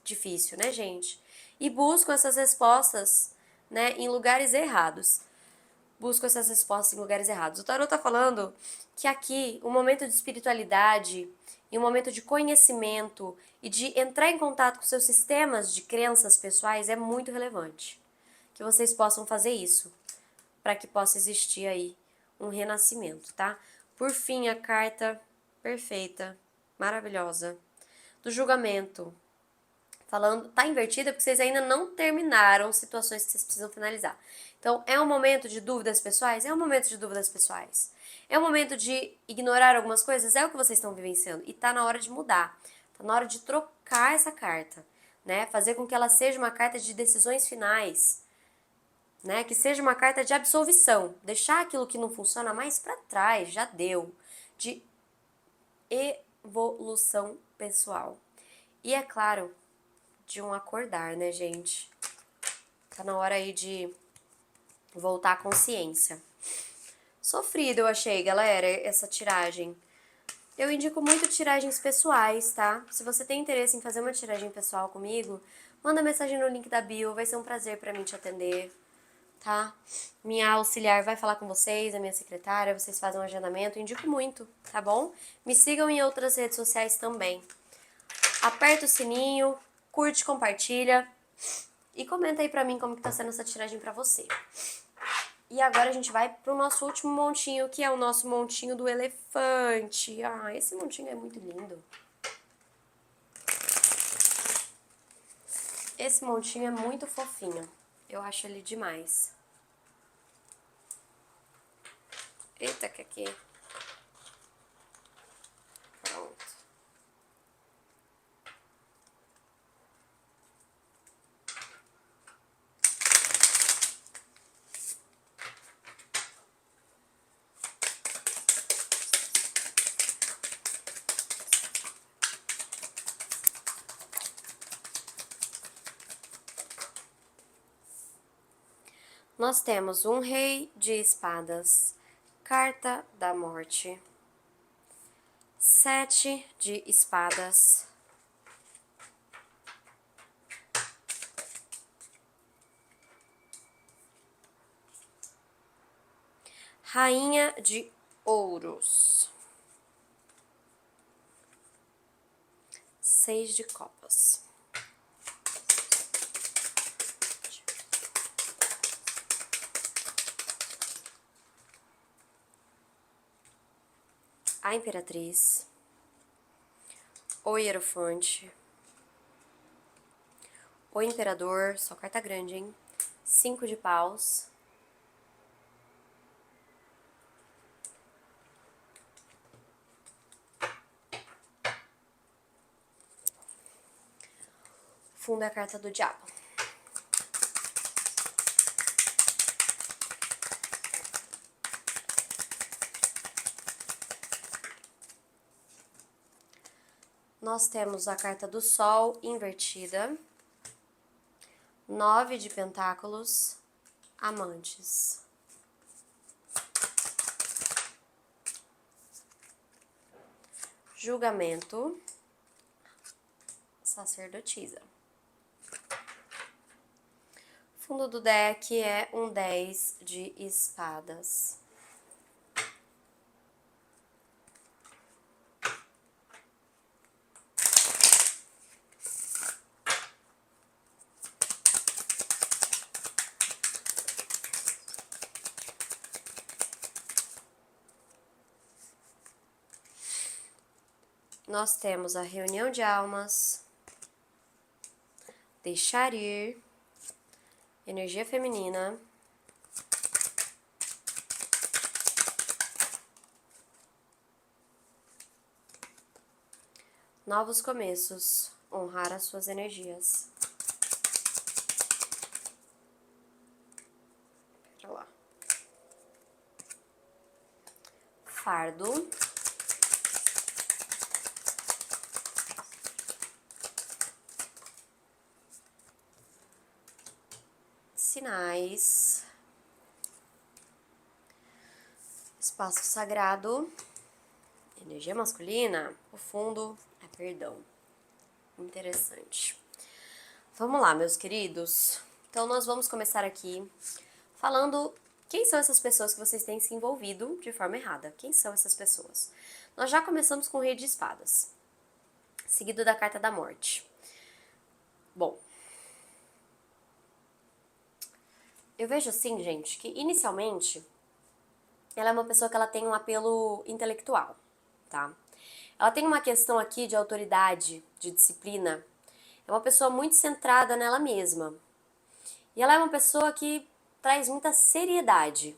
difícil, né, gente? E buscam essas respostas, né, em lugares errados. Buscam essas respostas em lugares errados. O tarot tá falando que aqui o momento de espiritualidade e um momento de conhecimento e de entrar em contato com seus sistemas de crenças pessoais é muito relevante. Que vocês possam fazer isso, para que possa existir aí um renascimento, tá? Por fim, a carta perfeita, maravilhosa, do julgamento. Falando, tá invertida porque vocês ainda não terminaram situações que vocês precisam finalizar. Então, é um momento de dúvidas pessoais? É um momento de dúvidas pessoais. É um momento de ignorar algumas coisas? É o que vocês estão vivenciando. E tá na hora de mudar. Tá na hora de trocar essa carta, né? Fazer com que ela seja uma carta de decisões finais, né? Que seja uma carta de absolvição. Deixar aquilo que não funciona mais pra trás, já deu. De evolução pessoal. E é claro, de um acordar, né, gente? Tá na hora aí de voltar à consciência. Sofrido, eu achei, galera, essa tiragem. Eu indico muito tiragens pessoais, tá? Se você tem interesse em fazer uma tiragem pessoal comigo, manda mensagem no link da bio, vai ser um prazer pra mim te atender, tá? Minha auxiliar vai falar com vocês, a minha secretária, vocês fazem um agendamento, eu indico muito, tá bom? Me sigam em outras redes sociais também. Aperta o sininho, curte, compartilha e comenta aí pra mim como que tá sendo essa tiragem pra você. E agora a gente vai pro nosso último montinho, que é o nosso montinho do elefante. Ah, esse montinho é muito lindo. Esse montinho é muito fofinho. Eu acho ele demais. Eita, que aqui. Pronto. Nós temos um rei de espadas, carta da morte, 7 de espadas, rainha de ouros, 6 de copas. A imperatriz, o hierofante, o imperador, só carta grande, hein? 5 de paus, fundo é a carta do diabo. nós temos a carta do Sol invertida, 9 de pentáculos, amantes. Julgamento, sacerdotisa. Fundo do deck é um 10 de espadas. Nós temos a reunião de almas, deixar ir, energia feminina, novos começos, honrar as suas energias. Pera lá. Fardo. Sinais, espaço sagrado, energia masculina, o fundo é perdão. Interessante. Vamos lá, meus queridos. Então, nós vamos começar aqui falando quem são essas pessoas que vocês têm se envolvido de forma errada. Quem são essas pessoas? Nós já começamos com o Rei de Espadas, seguido da Carta da Morte. Bom, eu vejo assim, gente, que inicialmente ela é uma pessoa que ela tem um apelo intelectual, tá? Ela tem uma questão aqui de autoridade, de disciplina. É uma pessoa muito centrada nela mesma. E ela é uma pessoa que traz muita seriedade.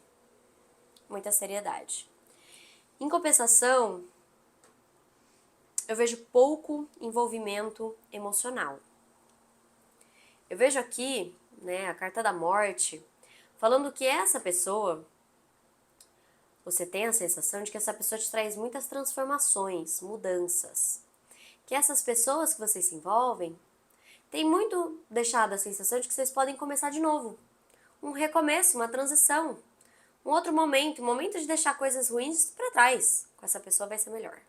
Muita seriedade. Em compensação, eu vejo pouco envolvimento emocional. Eu vejo aqui, né, a Carta da Morte, falando que essa pessoa, você tem a sensação de que essa pessoa te traz muitas transformações, mudanças. Que essas pessoas que vocês se envolvem, tem muito deixado a sensação de que vocês podem começar de novo. Um recomeço, uma transição, um outro momento, um momento de deixar coisas ruins para trás. Com essa pessoa vai ser melhor.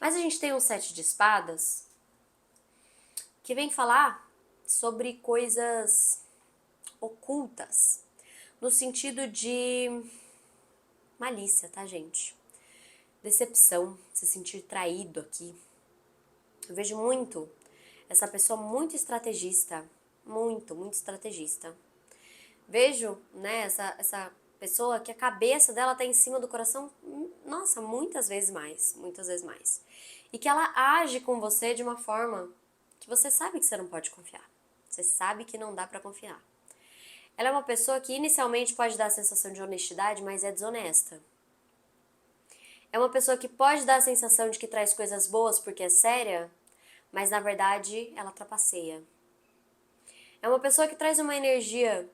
Mas a gente tem um 7 de espadas que vem falar sobre coisas ocultas, no sentido de malícia, tá, gente? Decepção, se sentir traído aqui. Eu vejo muito essa pessoa muito estrategista, muito estrategista. Vejo, né, essa pessoa que a cabeça dela tá em cima do coração, nossa, muitas vezes mais. E que ela age com você de uma forma que você sabe que você não pode confiar. Você sabe que não dá pra confiar. Ela é uma pessoa que inicialmente pode dar a sensação de honestidade, mas é desonesta. É uma pessoa que pode dar a sensação de que traz coisas boas porque é séria, mas na verdade ela trapaceia. É uma pessoa que traz uma energia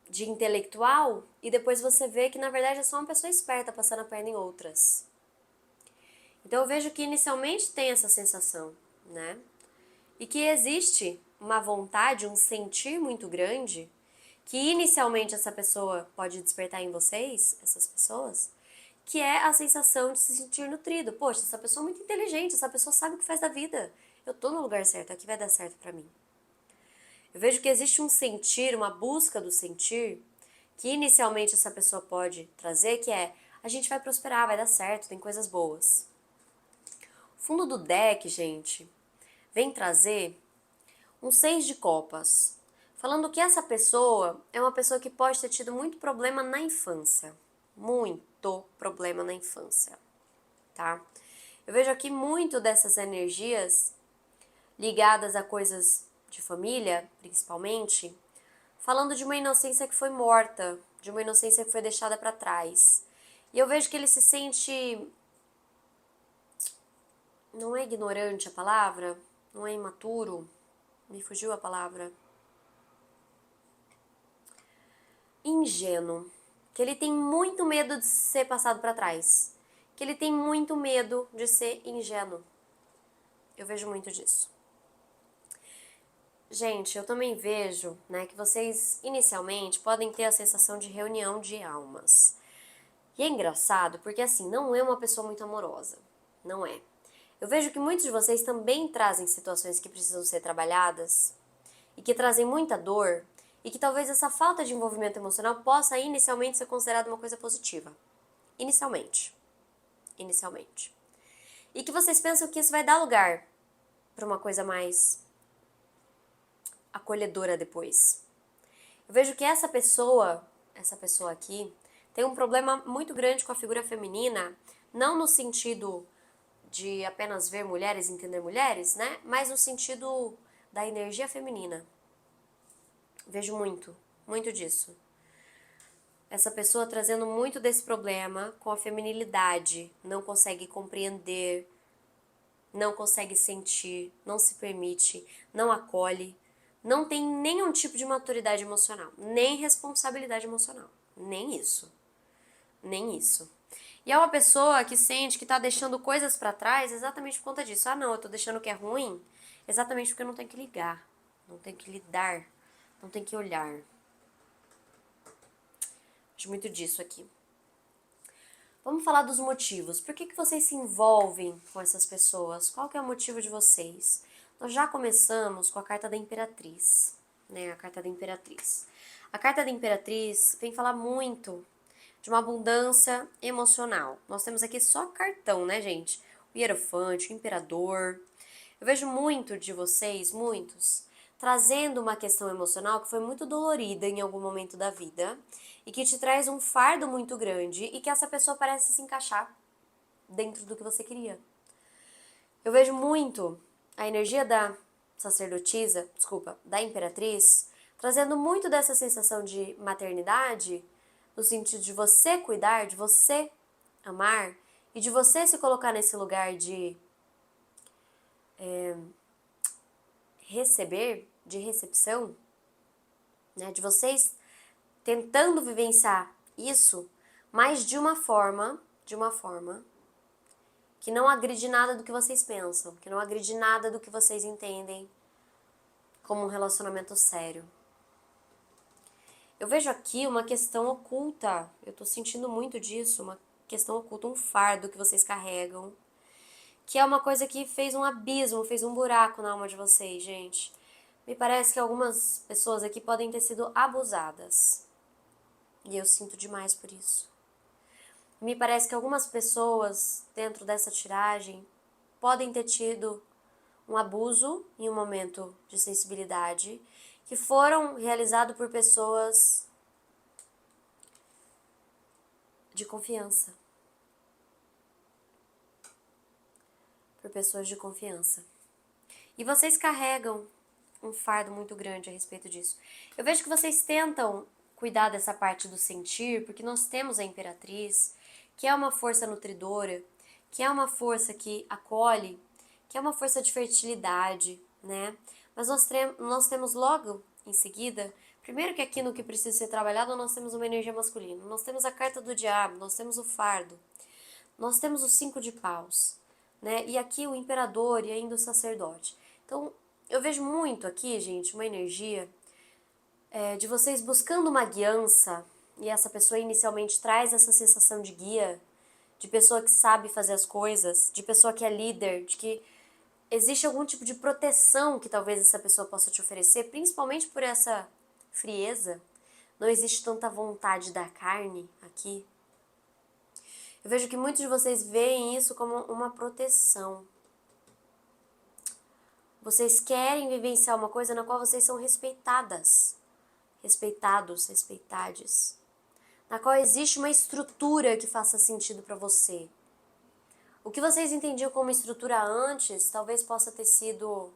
de intelectual e depois você vê que na verdade é só uma pessoa esperta passando a perna em outras. Então eu vejo que inicialmente tem essa sensação, né? E que existe uma vontade, um sentir muito grande, que inicialmente essa pessoa pode despertar em vocês, essas pessoas, que é a sensação de se sentir nutrido. Poxa, essa pessoa é muito inteligente, essa pessoa sabe o que faz da vida. Eu tô no lugar certo, aqui vai dar certo pra mim. Eu vejo que existe um sentir, uma busca do sentir, que inicialmente essa pessoa pode trazer, que é, a gente vai prosperar, vai dar certo, tem coisas boas. O fundo do deck, gente, vem trazer um 6 de copas, falando que essa pessoa é uma pessoa que pode ter tido muito problema na infância. Muito problema na infância, tá? Eu vejo aqui muito dessas energias ligadas a coisas de família, principalmente, falando de uma inocência que foi morta, de uma inocência que foi deixada para trás. E eu vejo que ele se sente, não é ignorante a palavra, não é imaturo, me fugiu a palavra, ingênuo, que ele tem muito medo de ser passado para trás, que ele tem muito medo de ser ingênuo. Eu vejo muito disso. Gente, eu também vejo, né, que vocês inicialmente podem ter a sensação de reunião de almas. E é engraçado porque assim, não é uma pessoa muito amorosa, não é. Eu vejo que muitos de vocês também trazem situações que precisam ser trabalhadas e que trazem muita dor e que talvez essa falta de envolvimento emocional possa inicialmente ser considerada uma coisa positiva. Inicialmente. Inicialmente. E que vocês pensam que isso vai dar lugar para uma coisa mais acolhedora depois. Eu vejo que essa pessoa aqui, tem um problema muito grande com a figura feminina, não no sentido de apenas ver mulheres e entender mulheres, né? Mas no sentido da energia feminina. Vejo muito, muito disso. Essa pessoa trazendo muito desse problema com a feminilidade, não consegue compreender, não consegue sentir, não se permite, não acolhe, não tem nenhum tipo de maturidade emocional, nem responsabilidade emocional, nem isso, nem isso. E é uma pessoa que sente que tá deixando coisas pra trás exatamente por conta disso. Ah, não, eu tô deixando o que é ruim exatamente porque eu não tenho que ligar, não tenho que lidar, não tenho que olhar. Acho muito disso aqui. Vamos falar dos motivos. Por que vocês se envolvem com essas pessoas? Qual que é o motivo de vocês? Nós já começamos com a carta da Imperatriz, né? A carta da Imperatriz. A carta da Imperatriz vem falar muito de uma abundância emocional. Nós temos aqui só cartão, né, gente? O Hierofante, o Imperador. Eu vejo muito de vocês, muitos, trazendo uma questão emocional que foi muito dolorida em algum momento da vida e que te traz um fardo muito grande e que essa pessoa parece se encaixar dentro do que você queria. Eu vejo muito a energia da sacerdotisa, da imperatriz, trazendo muito dessa sensação de maternidade, no sentido de você cuidar, de você amar e de você se colocar nesse lugar de receber, de recepção, né, de vocês tentando vivenciar isso, mas de uma forma que não agride nada do que vocês pensam, que não agride nada do que vocês entendem como um relacionamento sério. Eu vejo aqui uma questão oculta, eu tô sentindo muito disso, uma questão oculta, um fardo que vocês carregam, que é uma coisa que fez um abismo, fez um buraco na alma de vocês, gente. Me parece que algumas pessoas aqui podem ter sido abusadas. E eu sinto demais por isso. Me parece que algumas pessoas dentro dessa tiragem podem ter tido um abuso em um momento de sensibilidade que foram realizados por pessoas de confiança. Por pessoas de confiança. E vocês carregam um fardo muito grande a respeito disso. Eu vejo que vocês tentam cuidar dessa parte do sentir, porque nós temos a Imperatriz, que é uma força nutridora, que é uma força que acolhe, que é uma força de fertilidade, né? Mas nós temos logo em seguida, primeiro que aqui no que precisa ser trabalhado, nós temos uma energia masculina. Nós temos a carta do diabo, nós temos o fardo, nós temos o 5 de paus, né? E aqui o imperador e ainda o sacerdote. Então, eu vejo muito aqui, gente, uma energia de vocês buscando uma guiança, e essa pessoa inicialmente traz essa sensação de guia, de pessoa que sabe fazer as coisas, de pessoa que é líder, de que existe algum tipo de proteção que talvez essa pessoa possa te oferecer, principalmente por essa frieza. Não existe tanta vontade da carne aqui. Eu vejo que muitos de vocês veem isso como uma proteção. Vocês querem vivenciar uma coisa na qual vocês são respeitadas. Respeitados, respeitades. Na qual existe uma estrutura que faça sentido para você. O que vocês entendiam como estrutura antes, talvez possa ter sido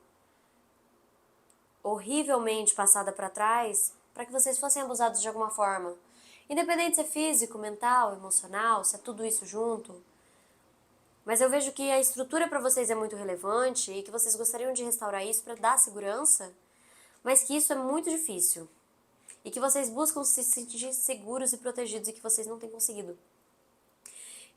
horrivelmente passada para trás, para que vocês fossem abusados de alguma forma. Independente se é físico, mental, emocional, se é tudo isso junto. Mas eu vejo que a estrutura para vocês é muito relevante e que vocês gostariam de restaurar isso para dar segurança, mas que isso é muito difícil. E que vocês buscam se sentir seguros e protegidos e que vocês não têm conseguido.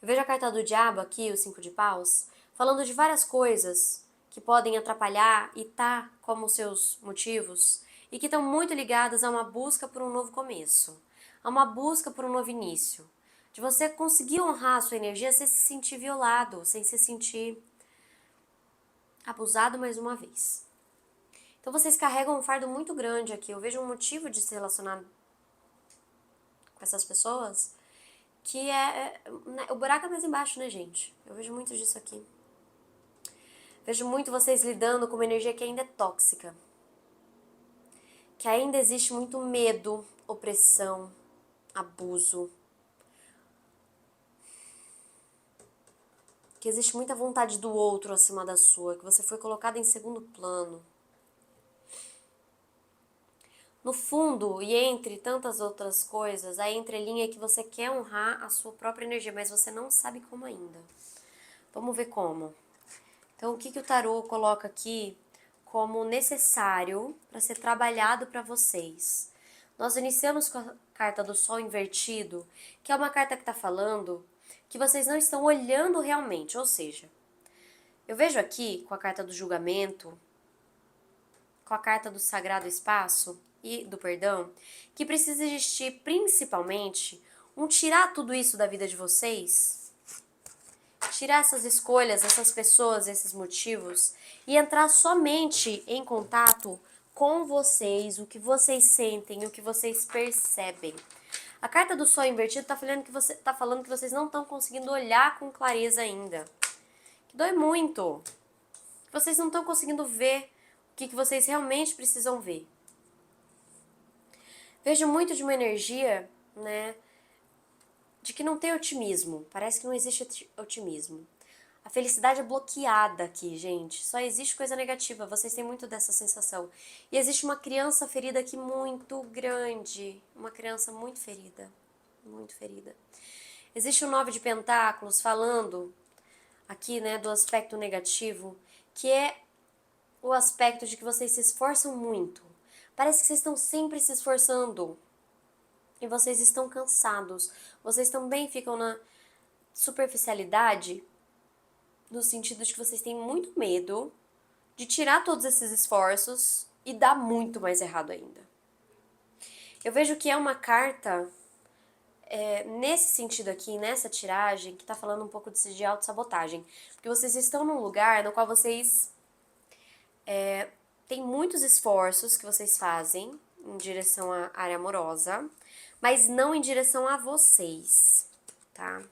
Eu vejo a carta do diabo aqui, o 5 de paus, falando de várias coisas que podem atrapalhar e tá como seus motivos e que estão muito ligadas a uma busca por um novo começo, a uma busca por um novo início. De você conseguir honrar a sua energia sem se sentir violado, sem se sentir abusado mais uma vez. Então vocês carregam um fardo muito grande aqui. Eu vejo um motivo de se relacionar com essas pessoas que o buraco é mais embaixo, né, gente? Eu vejo muito disso aqui. Vejo muito vocês lidando com uma energia que ainda é tóxica. Que ainda existe muito medo, opressão, abuso. Que existe muita vontade do outro acima da sua, que você foi colocada em segundo plano. No fundo, e entre tantas outras coisas, a entrelinha é que você quer honrar a sua própria energia, mas você não sabe como ainda. Vamos ver como. Então, o que o tarô coloca aqui como necessário para ser trabalhado para vocês? Nós iniciamos com a carta do Sol invertido, que é uma carta que está falando que vocês não estão olhando realmente, ou seja, eu vejo aqui com a carta do julgamento, com a carta do sagrado espaço e do perdão, que precisa existir principalmente tirar tudo isso da vida de vocês, tirar essas escolhas, essas pessoas, esses motivos e entrar somente em contato com vocês, o que vocês sentem, o que vocês percebem. A carta do Sol invertido tá falando que vocês não estão conseguindo olhar com clareza ainda. Que dói muito. Que vocês não estão conseguindo ver o que vocês realmente precisam ver. Vejo muito de uma energia, né, de que não tem otimismo. Parece que não existe otimismo. A felicidade é bloqueada aqui, gente. Só existe coisa negativa. Vocês têm muito dessa sensação. E existe uma criança ferida aqui muito grande. Uma criança muito ferida. Muito ferida. Existe o 9 de Pentáculos falando aqui, né, do aspecto negativo, que é o aspecto de que vocês se esforçam muito. Parece que vocês estão sempre se esforçando. E vocês estão cansados. Vocês também ficam na superficialidade, no sentido de que vocês têm muito medo de tirar todos esses esforços e dar muito mais errado ainda. Eu vejo que é uma carta, nesse sentido aqui, nessa tiragem, que tá falando um pouco de autossabotagem. Porque vocês estão num lugar no qual vocês têm muitos esforços que vocês fazem em direção à área amorosa, mas não em direção a vocês, tá?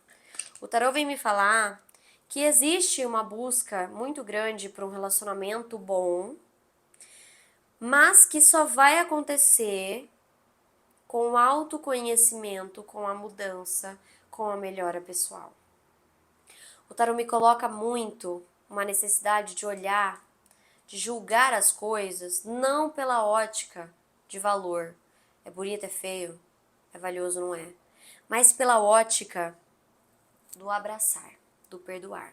O tarô vem me falar que existe uma busca muito grande por um relacionamento bom, mas que só vai acontecer com o autoconhecimento, com a mudança, com a melhora pessoal. O tarô me coloca muito uma necessidade de olhar, de julgar as coisas, não pela ótica de valor. É bonito, é feio, é valioso, não é? Mas pela ótica do abraçar, do perdoar.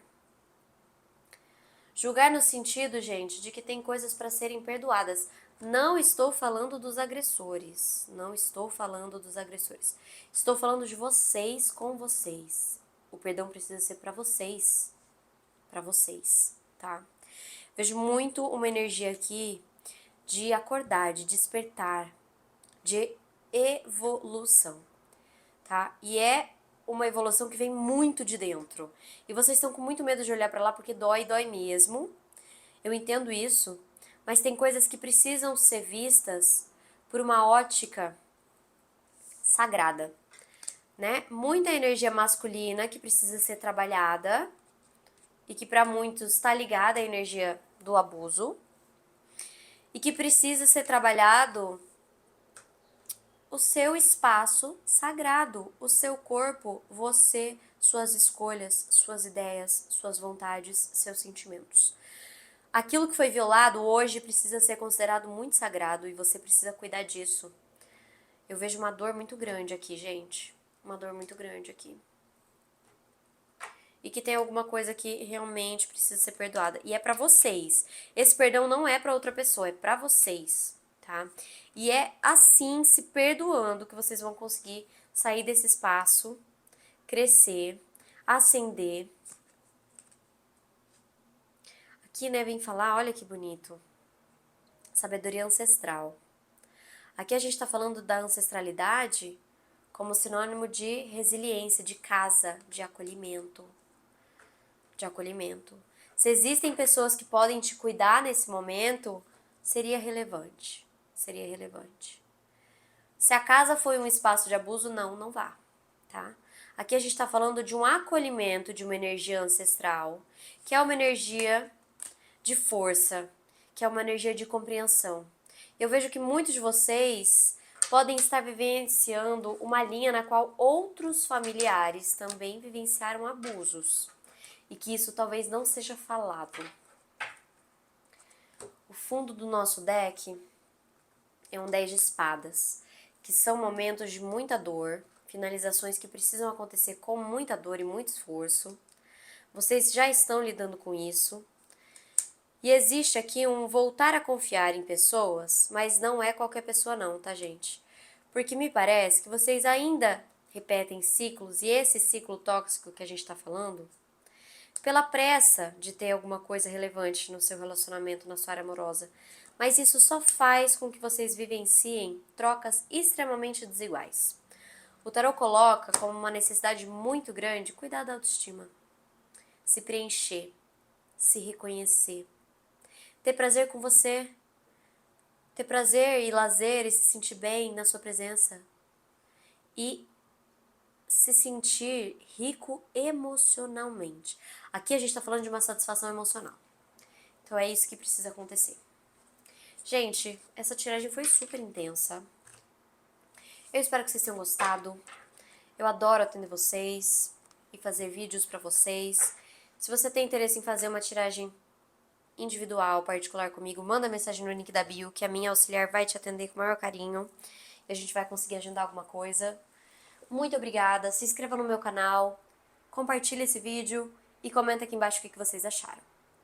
Julgar no sentido, gente, de que tem coisas para serem perdoadas. Não estou falando dos agressores. Não estou falando dos agressores. Estou falando de vocês com vocês. O perdão precisa ser para vocês. Para vocês, tá? Vejo muito uma energia aqui de acordar, de despertar, de evolução, tá? E é uma evolução que vem muito de dentro. E vocês estão com muito medo de olhar para lá porque dói mesmo. Eu entendo isso, mas tem coisas que precisam ser vistas por uma ótica sagrada, né? Muita energia masculina que precisa ser trabalhada e que para muitos está ligada à energia do abuso e que precisa ser trabalhado o seu espaço sagrado, o seu corpo, você, suas escolhas, suas ideias, suas vontades, seus sentimentos. Aquilo que foi violado hoje precisa ser considerado muito sagrado e você precisa cuidar disso. Eu vejo uma dor muito grande aqui, gente. Uma dor muito grande aqui. E que tem alguma coisa que realmente precisa ser perdoada. E é pra vocês. Esse perdão não é pra outra pessoa, é pra vocês, tá? E é assim, se perdoando, que vocês vão conseguir sair desse espaço, crescer, ascender. Aqui, né, vem falar, olha que bonito, sabedoria ancestral. Aqui a gente está falando da ancestralidade como sinônimo de resiliência, de casa, de acolhimento. De acolhimento. Se existem pessoas que podem te cuidar nesse momento, seria relevante. Seria relevante. Se a casa foi um espaço de abuso, não vá, tá? Aqui a gente está falando de um acolhimento de uma energia ancestral, que é uma energia de força, que é uma energia de compreensão. Eu vejo que muitos de vocês podem estar vivenciando uma linha na qual outros familiares também vivenciaram abusos e que isso talvez não seja falado. O fundo do nosso deck é um 10 de espadas, que são momentos de muita dor, finalizações que precisam acontecer com muita dor e muito esforço. Vocês já estão lidando com isso. E existe aqui um voltar a confiar em pessoas, mas não é qualquer pessoa não, tá, gente? Porque me parece que vocês ainda repetem ciclos, e esse ciclo tóxico que a gente tá falando, pela pressa de ter alguma coisa relevante no seu relacionamento, na sua área amorosa. Mas isso só faz com que vocês vivenciem trocas extremamente desiguais. O tarot coloca como uma necessidade muito grande cuidar da autoestima, se preencher, se reconhecer, ter prazer com você, ter prazer e lazer e se sentir bem na sua presença e se sentir rico emocionalmente. Aqui a gente está falando de uma satisfação emocional. Então é isso que precisa acontecer. Gente, essa tiragem foi super intensa. Eu espero que vocês tenham gostado. Eu adoro atender vocês e fazer vídeos pra vocês. Se você tem interesse em fazer uma tiragem individual, particular comigo, manda mensagem no link da bio, que a minha auxiliar vai te atender com o maior carinho. E a gente vai conseguir agendar alguma coisa. Muito obrigada, se inscreva no meu canal, compartilhe esse vídeo e comenta aqui embaixo o que vocês acharam.